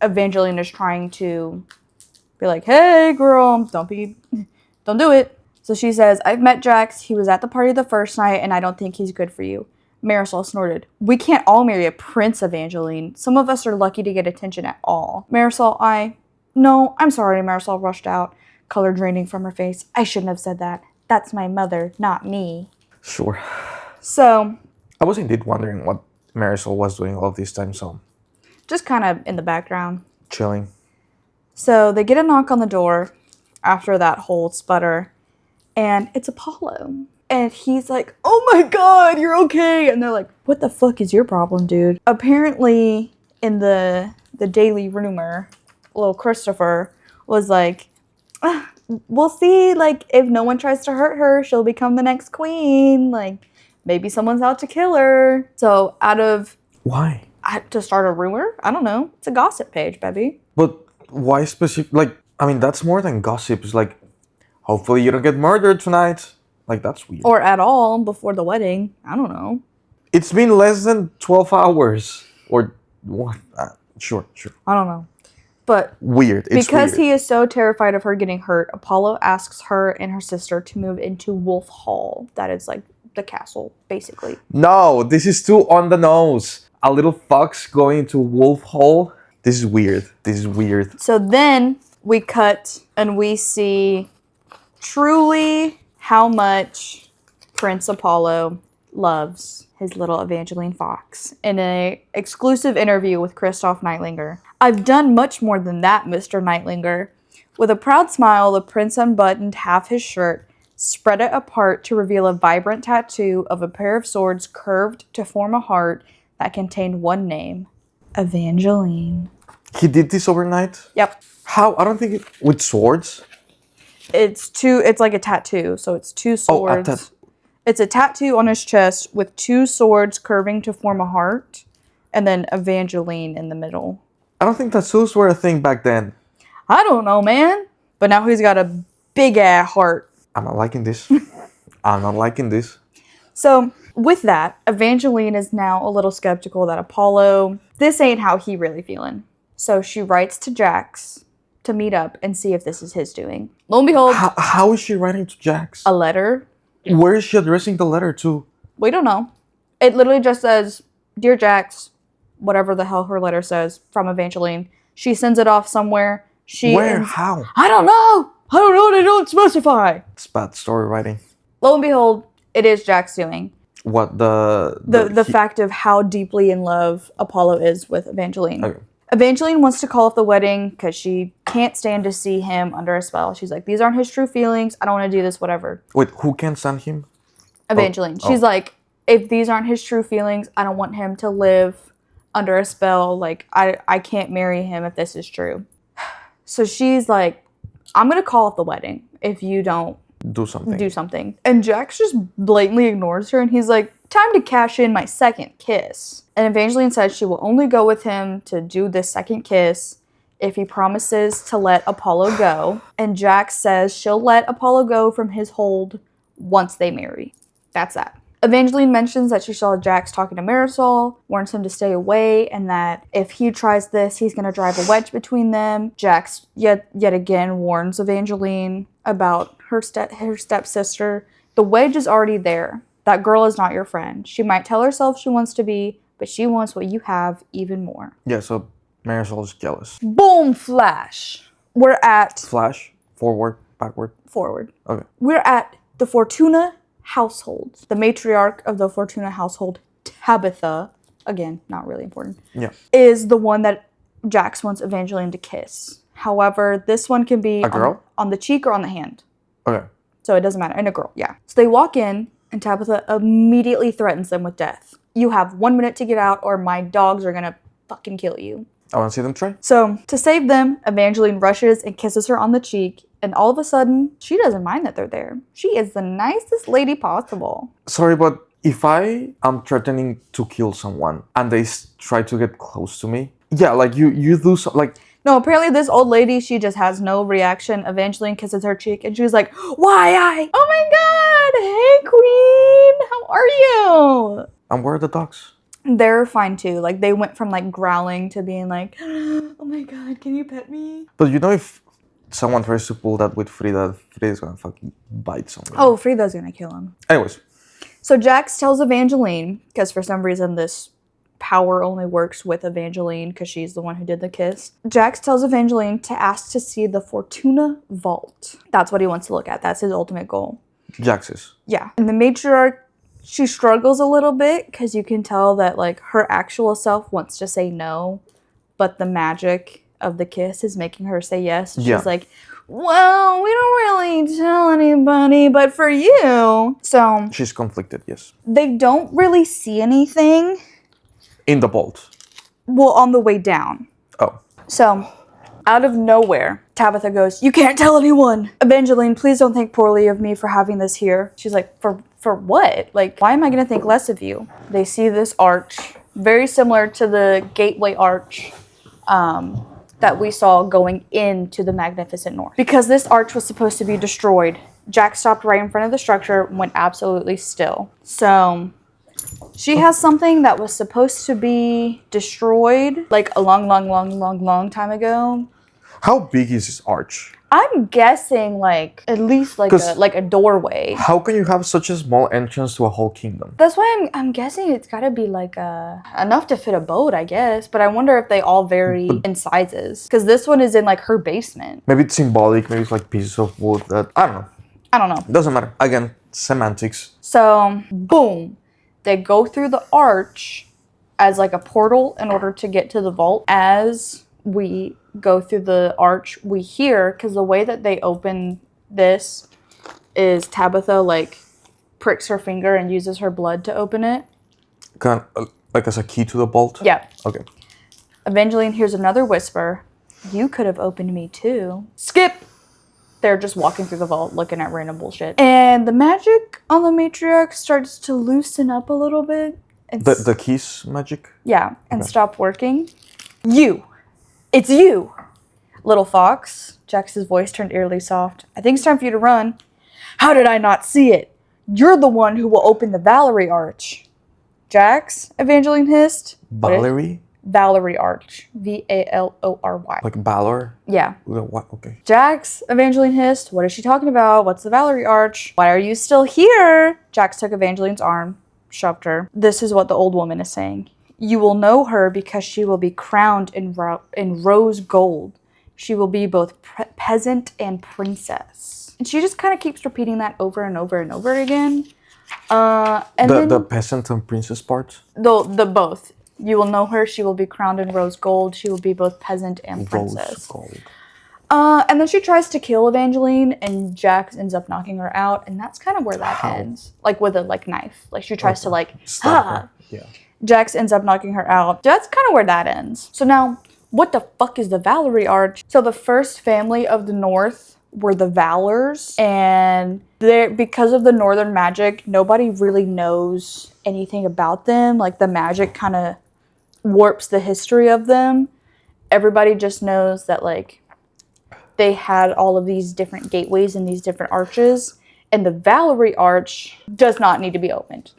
Evangeline is trying to be like, hey, girl, don't do it. So she says, I've met Jax. He was at the party the first night, and I don't think he's good for you. Marisol snorted. We can't all marry a prince, Evangeline. Some of us are lucky to get attention at all. Marisol, No, I'm sorry, Marisol rushed out, color draining from her face. I shouldn't have said that. That's my mother, not me. Sure. So. I was indeed wondering what Marisol was doing all this time, so. Just kind of in the background. Chilling. So they get a knock on the door after that whole sputter, and it's Apollo. And he's like, oh my god, you're okay. And they're like, what the fuck is your problem, dude? Apparently, in the Daily Rumor, little Christopher was like, we'll see, like, if no one tries to hurt her, she'll become the next queen. Like, maybe someone's out to kill her. So out of... Why? To start a rumor? I don't know. It's a gossip page, baby. But why specific? Like, I mean, that's more than gossip. It's like, hopefully you don't get murdered tonight. Like, that's weird. Or at all before the wedding. I don't know. It's been less than 12 hours. Or what? Sure. I don't know. But weird. It's because weird. He is so terrified of her getting hurt, Apollo asks her and her sister to move into Wolf Hall. That is like the castle, basically. No, this is too on the nose. A little fox going to Wolf Hall. This is weird. So then we cut and we see truly how much Prince Apollo loves his little Evangeline Fox in an exclusive interview with Christoph Neitlinger. I've done much more than that, Mr. Neitlinger. With a proud smile, the prince unbuttoned half his shirt, spread it apart to reveal a vibrant tattoo of a pair of swords curved to form a heart that contained one name, Evangeline. He did this overnight? Yep. How? I don't think with swords? It's like a tattoo, so it's two swords. Oh, it's a tattoo on his chest with two swords curving to form a heart, and then Evangeline in the middle. I don't think tattoos were a thing back then. I don't know, man. But now he's got a big-ass heart. I'm not liking this. I'm not liking this. So, with that, Evangeline is now a little skeptical that Apollo, this ain't how he really feeling. So she writes to Jax to meet up and see if this is his doing. Lo and behold... How is she writing to Jax? A letter. Where is she addressing the letter to? We don't know. It literally just says, Dear Jax, whatever the hell her letter says, from Evangeline. She sends it off somewhere. Where? How? I don't know. They don't specify. It's bad story writing. Lo and behold, it is Jax doing. What the fact of how deeply in love Apollo is with Evangeline. Okay. Evangeline wants to call off the wedding because she can't stand to see him under a spell. She's like, these aren't his true feelings. I don't want to do this, whatever. Wait, who can't stand him? Evangeline. She's like, if these aren't his true feelings, I don't want him to live under a spell. Like, I can't marry him if this is true. So she's like, I'm going to call off the wedding if you don't do something. And Jax just blatantly ignores her, and he's like, time to cash in my second kiss. And Evangeline says she will only go with him to do this second kiss if he promises to let Apollo go. And Jax says she'll let Apollo go from his hold once they marry. That's that. Evangeline mentions that she saw Jax talking to Marisol, warns him to stay away, and that if he tries this, he's going to drive a wedge between them. Jax yet again warns Evangeline about her stepsister. The wedge is already there. That girl is not your friend. She might tell herself she wants to be, but she wants what you have even more. Yeah, so Marisol is jealous. Boom, flash. We're at... Flash? Forward? Backward? Forward. Okay. We're at the Fortuna household. The matriarch of the Fortuna household, Tabitha, again, not really important, is the one that Jax wants Evangeline to kiss. However, this one can be a girl? On the cheek or on the hand. Okay. So it doesn't matter. And a girl, yeah. So they walk in, and Tabitha immediately threatens them with death. You have 1 minute to get out, or my dogs are gonna fucking kill you. I want to see them try. So, to save them, Evangeline rushes and kisses her on the cheek, and all of a sudden, she doesn't mind that they're there. She is the nicest lady possible. Sorry, but if I am threatening to kill someone and they try to get close to me, yeah, like you do so, like. No, apparently this old lady, she just has no reaction. Evangeline kisses her cheek, and she's like, "Why I? Oh my God! Hey, Queen, how are you?" And where are the dogs? They're fine too. Like they went from like growling to being like, "Oh my God, can you pet me?" But you know, if someone tries to pull that with Frida, Frida's gonna fucking bite someone. Oh, Frida's gonna kill him. Anyways. So Jax tells Evangeline, because for some reason this power only works with Evangeline because she's the one who did the kiss. Jax tells Evangeline to ask to see the Fortuna Vault. That's what he wants to look at. That's his ultimate goal. Jax's. Yeah. And the matriarch, she struggles a little bit because you can tell that like her actual self wants to say no, but the magic of the kiss is making her say yes. She's like, well, we don't really tell anybody, but for you. So she's conflicted, yes. They don't really see anything. In the vault. Well, on the way down. Oh. So, out of nowhere, Tabitha goes, "You can't tell anyone. Evangeline, please don't think poorly of me for having this here." She's like, for what? Like, why am I going to think less of you? They see this arch, very similar to the gateway arch that we saw going into the Magnificent North. Because this arch was supposed to be destroyed, Jack stopped right in front of the structure, went absolutely still. So she has something that was supposed to be destroyed like a long time ago. How big is this arch? I'm guessing like at least like a doorway. How can you have such a small entrance to a whole kingdom? That's why I'm guessing it's gotta be like enough to fit a boat, I guess. But I wonder if they all vary in sizes. Because this one is in like her basement. Maybe it's symbolic, maybe it's like pieces of wood that I don't know. It doesn't matter. Again, semantics. So boom. They go through the arch as like a portal in order to get to the vault. As we go through the arch, we hear, because the way that they open this is Tabitha like pricks her finger and uses her blood to open it. Like as a key to the vault? Yeah. Okay. Evangeline hears another whisper. "You could have opened me too." Skip! They're just walking through the vault looking at random bullshit. And the magic on the matriarch starts to loosen up a little bit. The keys magic? Yeah, and stop working. "You! It's you! Little fox." Jax's voice turned eerily soft. "I think it's time for you to run." "How did I not see it? You're the one who will open the Valerie Arch." "Jax?" Evangeline hissed. Valerie? Valerie Arch. Valory. Like Valor? Yeah. What? Okay. "Jax," Evangeline hissed. "What is she talking about? What's the Valerie Arch? Why are you still here?" Jax took Evangeline's arm, shoved her. This is what the old woman is saying. "You will know her because she will be crowned in rose gold. She will be both peasant and princess." And she just kind of keeps repeating that over and over and over again. And the peasant and princess part? The both. "You will know her. She will be crowned in rose gold. She will be both peasant and princess." Rose gold. And then she tries to kill Evangeline, and Jax ends up knocking her out, and that's kind of where that ends. Like with a knife. Like she tries to stab her. Yeah. Jax ends up knocking her out. That's kind of where that ends. So now, what the fuck is the Valerie Arch? So the first family of the North were the Valors, and because of the Northern magic, nobody really knows anything about them. Like the magic kind of warps the history of them. Everybody just knows that like they had all of these different gateways and these different arches, and the Valerie Arch does not need to be opened.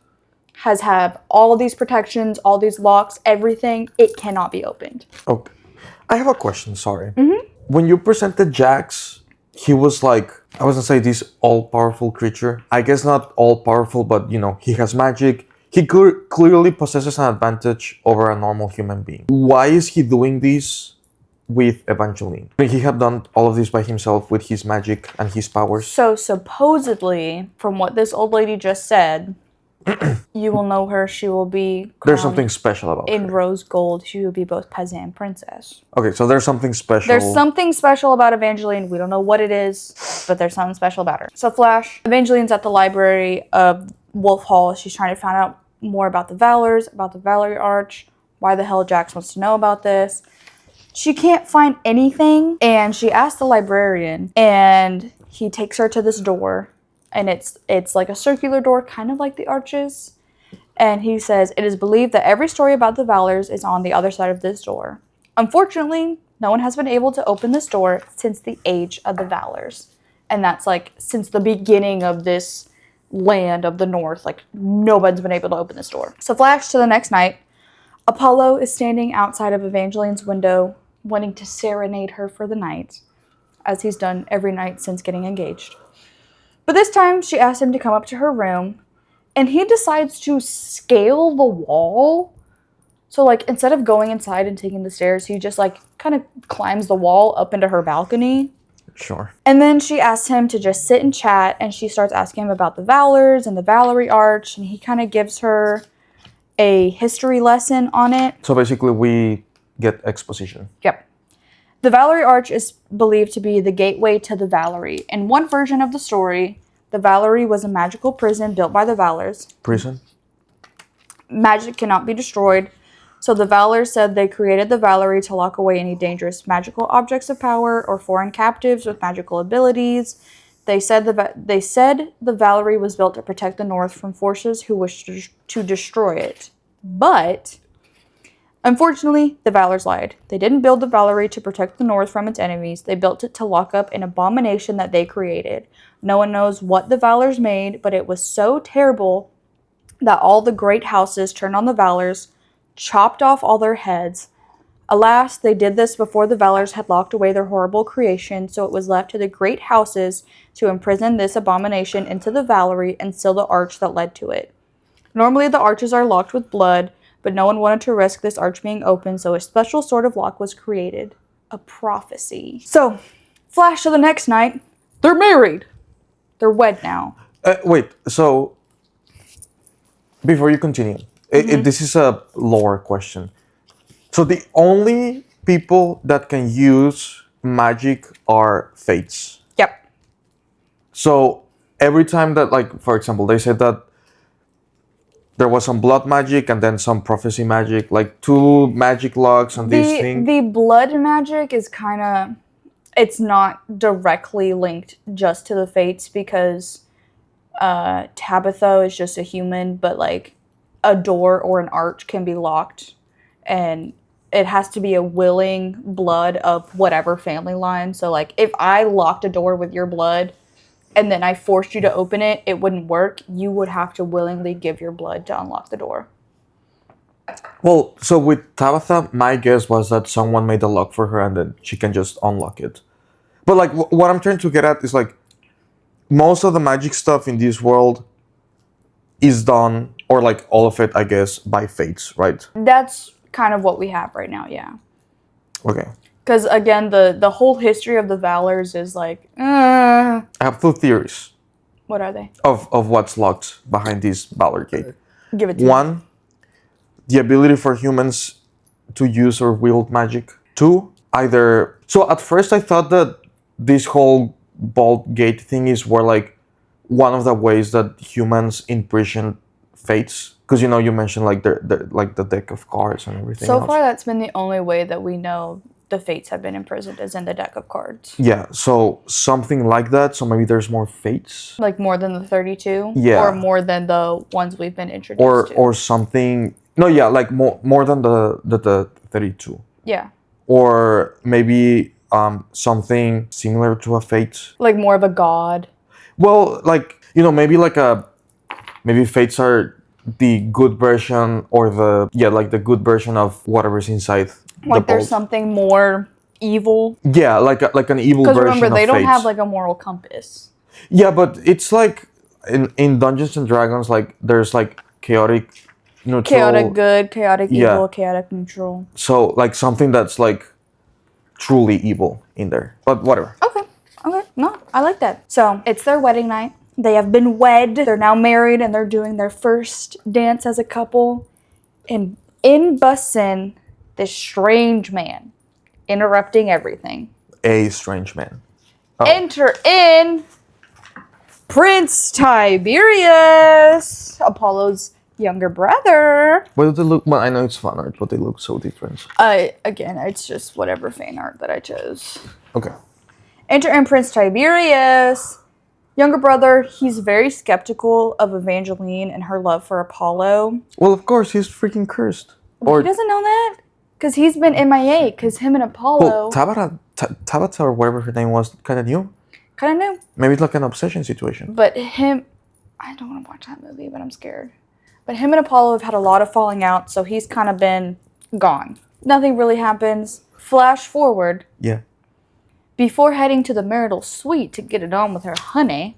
Has had all of these protections, all these locks, everything. It cannot be opened. Okay. I have a question, sorry. When you presented Jax, he was like, I was gonna say this all-powerful creature. I guess not all-powerful, but he has magic. He clearly possesses an advantage over a normal human being. Why is he doing this with Evangeline? He had done all of this by himself with his magic and his powers. So supposedly, from what this old lady just said, you will know her. She will be there's something special about in her. rose gold. She will be both peasant and princess. Okay, so there's something special. There's something special about Evangeline. We don't know what it is, but there's something special about her. So flash, Evangeline's at the library of Wolf Hall. She's trying to find out more about the Valors, about the Valerie Arch, why the hell Jax wants to know about this. She can't find anything, and she asks the librarian, and he takes her to this door, and it's like a circular door, kind of like the arches. And he says, it is believed that every story about the Valors is on the other side of this door. Unfortunately, no one has been able to open this door since the age of the Valors. And that's like since the beginning of this land of the North. Like nobody's been able to open this door. So flash to the next night. Apollo is standing outside of Evangeline's window, wanting to serenade her for the night, as he's done every night since getting engaged. But this time, she asked him to come up to her room, and he decides to scale the wall. So, like, instead of going inside and taking the stairs, he just, like, kind of climbs the wall up into her balcony. Sure. And then she asks him to just sit and chat, and she starts asking him about the Valors and the Valerie Arch, and he kind of gives her a history lesson on it. So basically, we get exposition. Yep. The Valerie Arch is believed to be the gateway to the Valerie. In one version of the story, the Valerie was a magical prison built by the Valors. Prison? Magic cannot be destroyed, so the Valors said they created the Valerie to lock away any dangerous magical objects of power or foreign captives with magical abilities. They said the Valerie was built to protect the North from forces who wished to destroy it. But unfortunately, the Valors lied. They didn't build the Valerie to protect the North from its enemies. They built it to lock up an abomination that they created. No one knows what the Valors made, but it was so terrible that all the great houses turned on the Valors, chopped off all their heads. Alas, they did this before the Valors had locked away their horrible creation, so it was left to the great houses to imprison this abomination into the Valerie and seal the arch that led to it. Normally, the arches are locked with blood, but no one wanted to risk this arch being open, so a special sort of lock was created. A prophecy. So, flash to the next night. They're married. They're wed now. Wait, so before you continue, this is a lore question. So the only people that can use magic are fates. Yep. So every time that, like, for example, they said that there was some blood magic and then some prophecy magic, like 2 magic locks on these things. The blood magic is kind of, it's not directly linked just to the fates because Tabitha is just a human, but like a door or an arch can be locked and it has to be a willing blood of whatever family line. So like if I locked a door with your blood and then I forced you to open it, it wouldn't work. You would have to willingly give your blood to unlock the door. Well, so with Tabitha, my guess was that someone made a lock for her and then she can just unlock it. But like what I'm trying to get at is like most of the magic stuff in this world is done, or like all of it, I guess, by fates, right? That's kind of what we have right now, yeah. Okay. Because again, the whole history of the Valors is like, I have 2 theories what are they? of what's locked behind this Valor gate. Give it to me. 1, the ability for humans to use or wield magic. 2, either... So at first I thought that this whole vault gate thing is where like one of the ways that humans imprison fates. Because, you know, you mentioned like the deck of cards and everything So else. far, that's been the only way that we know the fates have been imprisoned is in the deck of cards. Yeah, so something like that. So maybe there's more fates. Like more than the 32? Yeah. Or more than the ones we've been introduced to? Or something... No, yeah, like more than the 32. Yeah. Or maybe something similar to a fate. Like more of a god. Well, like, you know, maybe fates are the good version or the good version of whatever's inside Like the there's vault. something more evil. Yeah, like an evil version of Because remember, they don't fates. have like a moral compass. Yeah, but it's like in Dungeons and Dragons, like there's like chaotic, neutral. Chaotic good, chaotic Yeah. evil, chaotic neutral. So like something that's like truly evil in there. But whatever. Okay. No, I like that. So it's their wedding night. They have been wed. They're now married and they're doing their first dance as a couple. And in busts in this strange man, interrupting everything. A strange man. Oh. Enter in Prince Tiberius, Apollo's younger brother. Why do they look? Well, I know it's fan art, but they look so different. Again, it's just whatever fan art that I chose. Okay. Enter in Prince Tiberius. Younger brother, he's very skeptical of Evangeline and her love for Apollo. Well, of course, he's freaking cursed. He doesn't know that? Because he's been MIA, because him and Apollo... Well, Tabitha, or whatever her name was, kind of new. Kind of new. Maybe it's like an obsession situation. But him... I don't want to watch that movie, but I'm scared. But him and Apollo have had a lot of falling out, so he's kind of been gone. Nothing really happens. Flash forward. Yeah. Before heading to the marital suite to get it on with her honey,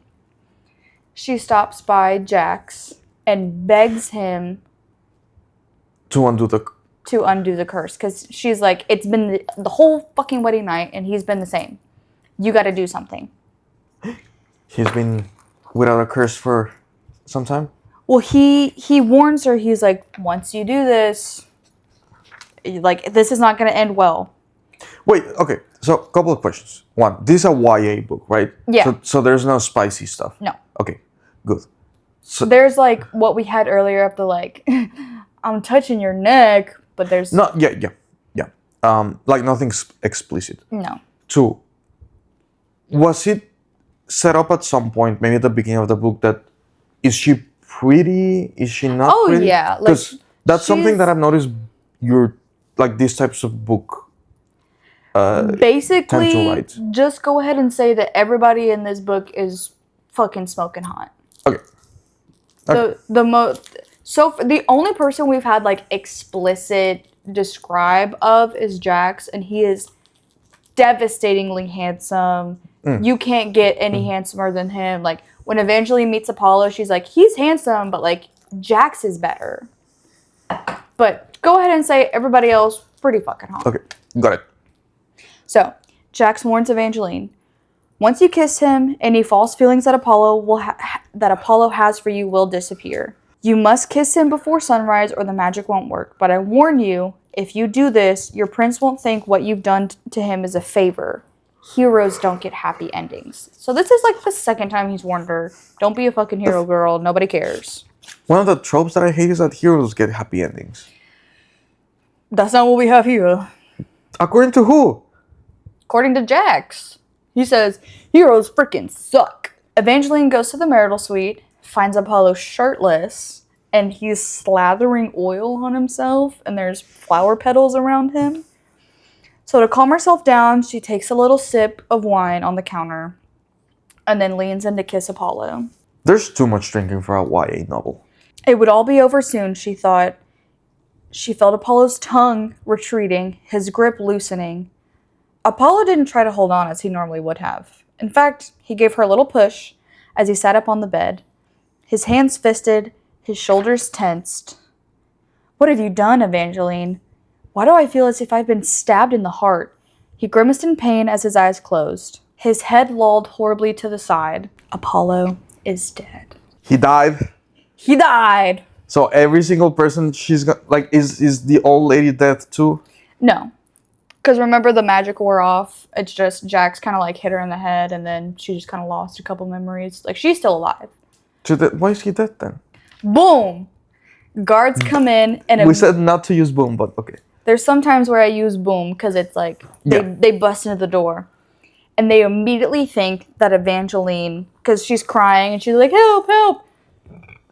she stops by Jax and begs him to undo the curse. Because she's like, it's been the whole fucking wedding night and he's been the same. You got to do something. He's been without a curse for some time? Well, he warns her. He's like, once you do this, like, this is not going to end well. Wait, okay. So, a couple of questions. One, this is a YA book, right? Yeah. So there's no spicy stuff? No. Okay, good. So there's, like, what we had earlier of the, like, I'm touching your neck, but there's... No, yeah. Like, nothing explicit. No. Two, was it set up at some point, maybe at the beginning of the book, that is she pretty? Is she not pretty? Oh, yeah. Because that's something that I've noticed like, these types of book... basically, just go ahead and say that everybody in this book is fucking smoking hot. Okay. The only person we've had like explicit describe of is Jax, and he is devastatingly handsome. You can't get any handsomer than him. Like when Evangeline meets Apollo, she's like, he's handsome, but like Jax is better. But go ahead and say everybody else pretty fucking hot. Okay, got it. So, Jax warns Evangeline, once you kiss him, any false feelings that Apollo has for you will disappear. You must kiss him before sunrise or the magic won't work. But I warn you, if you do this, your prince won't think what you've done to him is a favor. Heroes don't get happy endings. So this is like the second time he's warned her, don't be a fucking hero, girl. Nobody cares. One of the tropes that I hate is that heroes get happy endings. That's not what we have here. According to who? According to Jax. He says, heroes freaking suck. Evangeline goes to the marital suite, finds Apollo shirtless, and he's slathering oil on himself, and there's flower petals around him. So to calm herself down, she takes a little sip of wine on the counter, and then leans in to kiss Apollo. There's too much drinking for a YA novel. It would all be over soon, she thought. She felt Apollo's tongue retreating, his grip loosening. Apollo didn't try to hold on as he normally would have. In fact, he gave her a little push as he sat up on the bed. His hands fisted, his shoulders tensed. What have you done, Evangeline? Why do I feel as if I've been stabbed in the heart? He grimaced in pain as his eyes closed. His head lolled horribly to the side. Apollo is dead. He died? He died! So every single person she's got, like, is the old lady dead too? No. Because remember, the magic wore off. It's just Jax kind of like hit her in the head, and then she just kind of lost a couple memories. Like, she's still alive. So why is he dead then? Boom! Guards come in, and we said not to use boom, but okay. There's some times where I use boom because it's like they bust into the door, and they immediately think that Evangeline, because she's crying and she's like, help, help.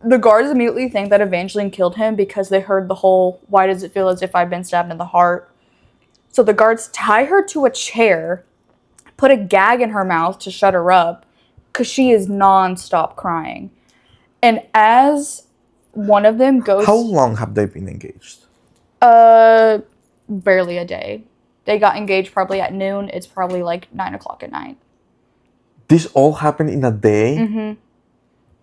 The guards immediately think that Evangeline killed him because they heard the whole, why does it feel as if I've been stabbed in the heart? So the guards tie her to a chair, put a gag in her mouth to shut her up, because she is non-stop crying. And as one of them goes... How long have they been engaged? Barely a day. They got engaged probably at noon. It's probably like 9 o'clock at night. This all happened in a day? Mm-hmm.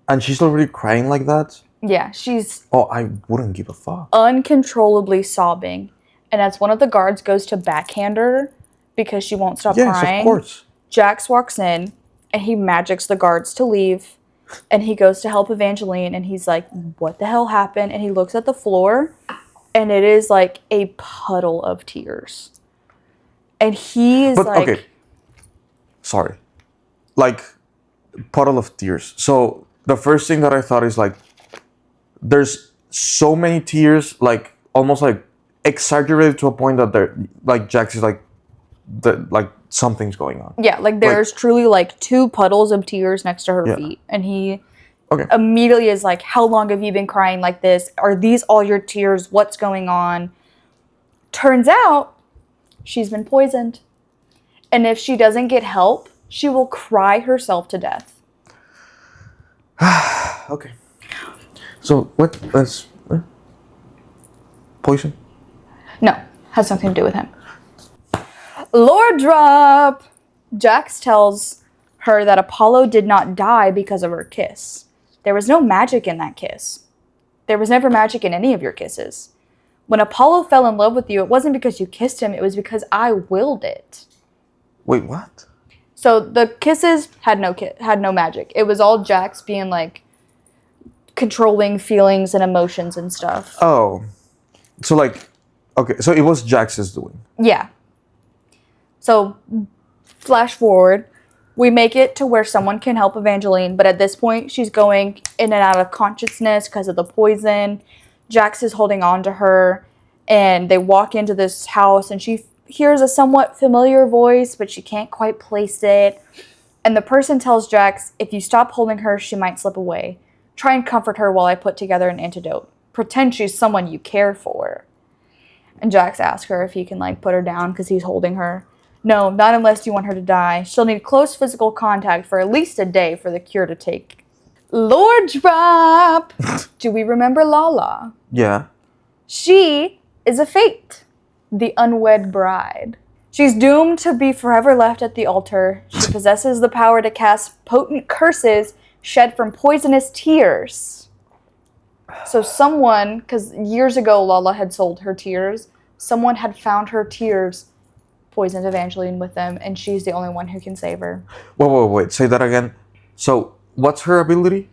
And she's already crying like that? Yeah, she's... Oh, I wouldn't give a fuck. Uncontrollably sobbing. And as one of the guards goes to backhand her because she won't stop crying... Yes, of course. Jax walks in, and he magics the guards to leave. And he goes to help Evangeline, and he's like, what the hell happened? And he looks at the floor, and it is like a puddle of tears. And he's like... Okay. Sorry. Like, puddle of tears. So, the first thing that I thought is like, there's so many tears, like almost like exaggerated to a point that they're like Jax is like like something's going on. Yeah, like there's truly like 2 puddles of tears next to her feet, and he immediately is like, "How long have you been crying like this? Are these all your tears? What's going on?" Turns out she's been poisoned, and if she doesn't get help, she will cry herself to death. Okay. So what? Let's poison. No, has nothing to do with him. Lore drop! Jax tells her that Apollo did not die because of her kiss. There was no magic in that kiss. There was never magic in any of your kisses. When Apollo fell in love with you, it wasn't because you kissed him, it was because I willed it. Wait, what? So the kisses had no magic. It was all Jax being like controlling feelings and emotions and stuff. Oh. So like, okay, so it was Jax's doing. Yeah. So, flash forward, we make it to where someone can help Evangeline, but at this point, she's going in and out of consciousness because of the poison. Jax is holding on to her, and they walk into this house, and she hears a somewhat familiar voice, but she can't quite place it. And the person tells Jax, if you stop holding her, she might slip away. Try and comfort her while I put together an antidote. Pretend she's someone you care for. And Jax asks her if he can, like, put her down because he's holding her. No, not unless you want her to die. She'll need close physical contact for at least a day for the cure to take. Lord drop! Do we remember Lala? Yeah. She is a fate. The unwed bride. She's doomed to be forever left at the altar. She possesses the power to cast potent curses shed from poisonous tears. So someone, because years ago Lala had sold her tears, someone had found her tears, poisoned Evangeline with them, and she's the only one who can save her. Wait. Say that again. So, what's her ability?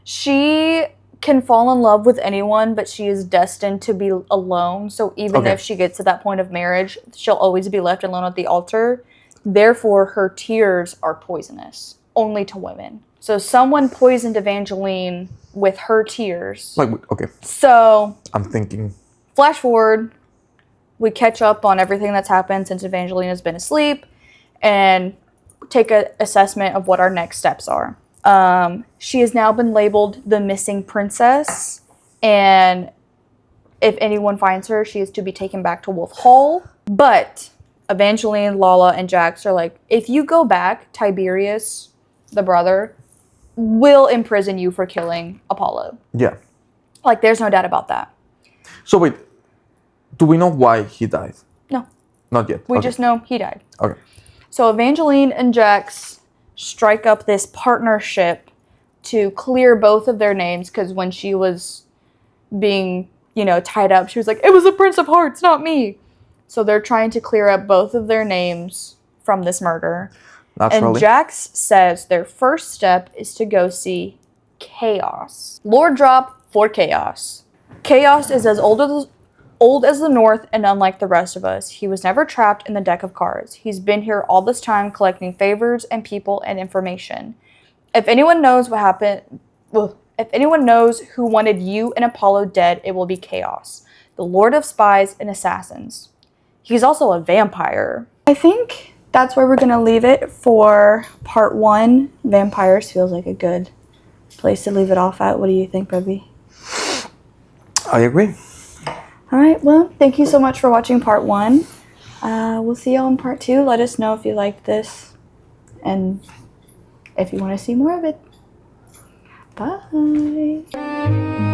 She can fall in love with anyone, but she is destined to be alone. So even if she gets to that point of marriage, she'll always be left alone at the altar. Therefore, her tears are poisonous, only to women. So someone poisoned Evangeline with her tears. Like, okay. So, I'm thinking. Flash forward. We catch up on everything that's happened since Evangeline has been asleep and take an assessment of what our next steps are. She has now been labeled the missing princess, and if anyone finds her, she is to be taken back to Wolf Hall. But Evangeline, Lala, and Jax are like, if you go back, Tiberius, the brother, will imprison you for killing Apollo. Yeah. Like, there's no doubt about that. So wait, do we know why he died? No. Not yet. We just know he died. Okay. So Evangeline and Jax strike up this partnership to clear both of their names, because when she was being, tied up, she was like, it was the Prince of Hearts, not me. So they're trying to clear up both of their names from this murder. Naturally. And Jax says their first step is to go see Chaos. Lore drop for Chaos. Chaos is as old as the North and unlike the rest of us. He was never trapped in the deck of cards. He's been here all this time collecting favors and people and information. If anyone knows what happened, if anyone knows who wanted you and Apollo dead, it will be Chaos, the Lord of Spies and Assassins. He's also a vampire. I think that's where we're going to leave it for part 1. Vampires feels like a good place to leave it off at. What do you think, Bubby? I agree. All right, well, thank you so much for watching part 1. We'll see y'all in part 2. Let us know if you liked this and if you want to see more of it. Bye.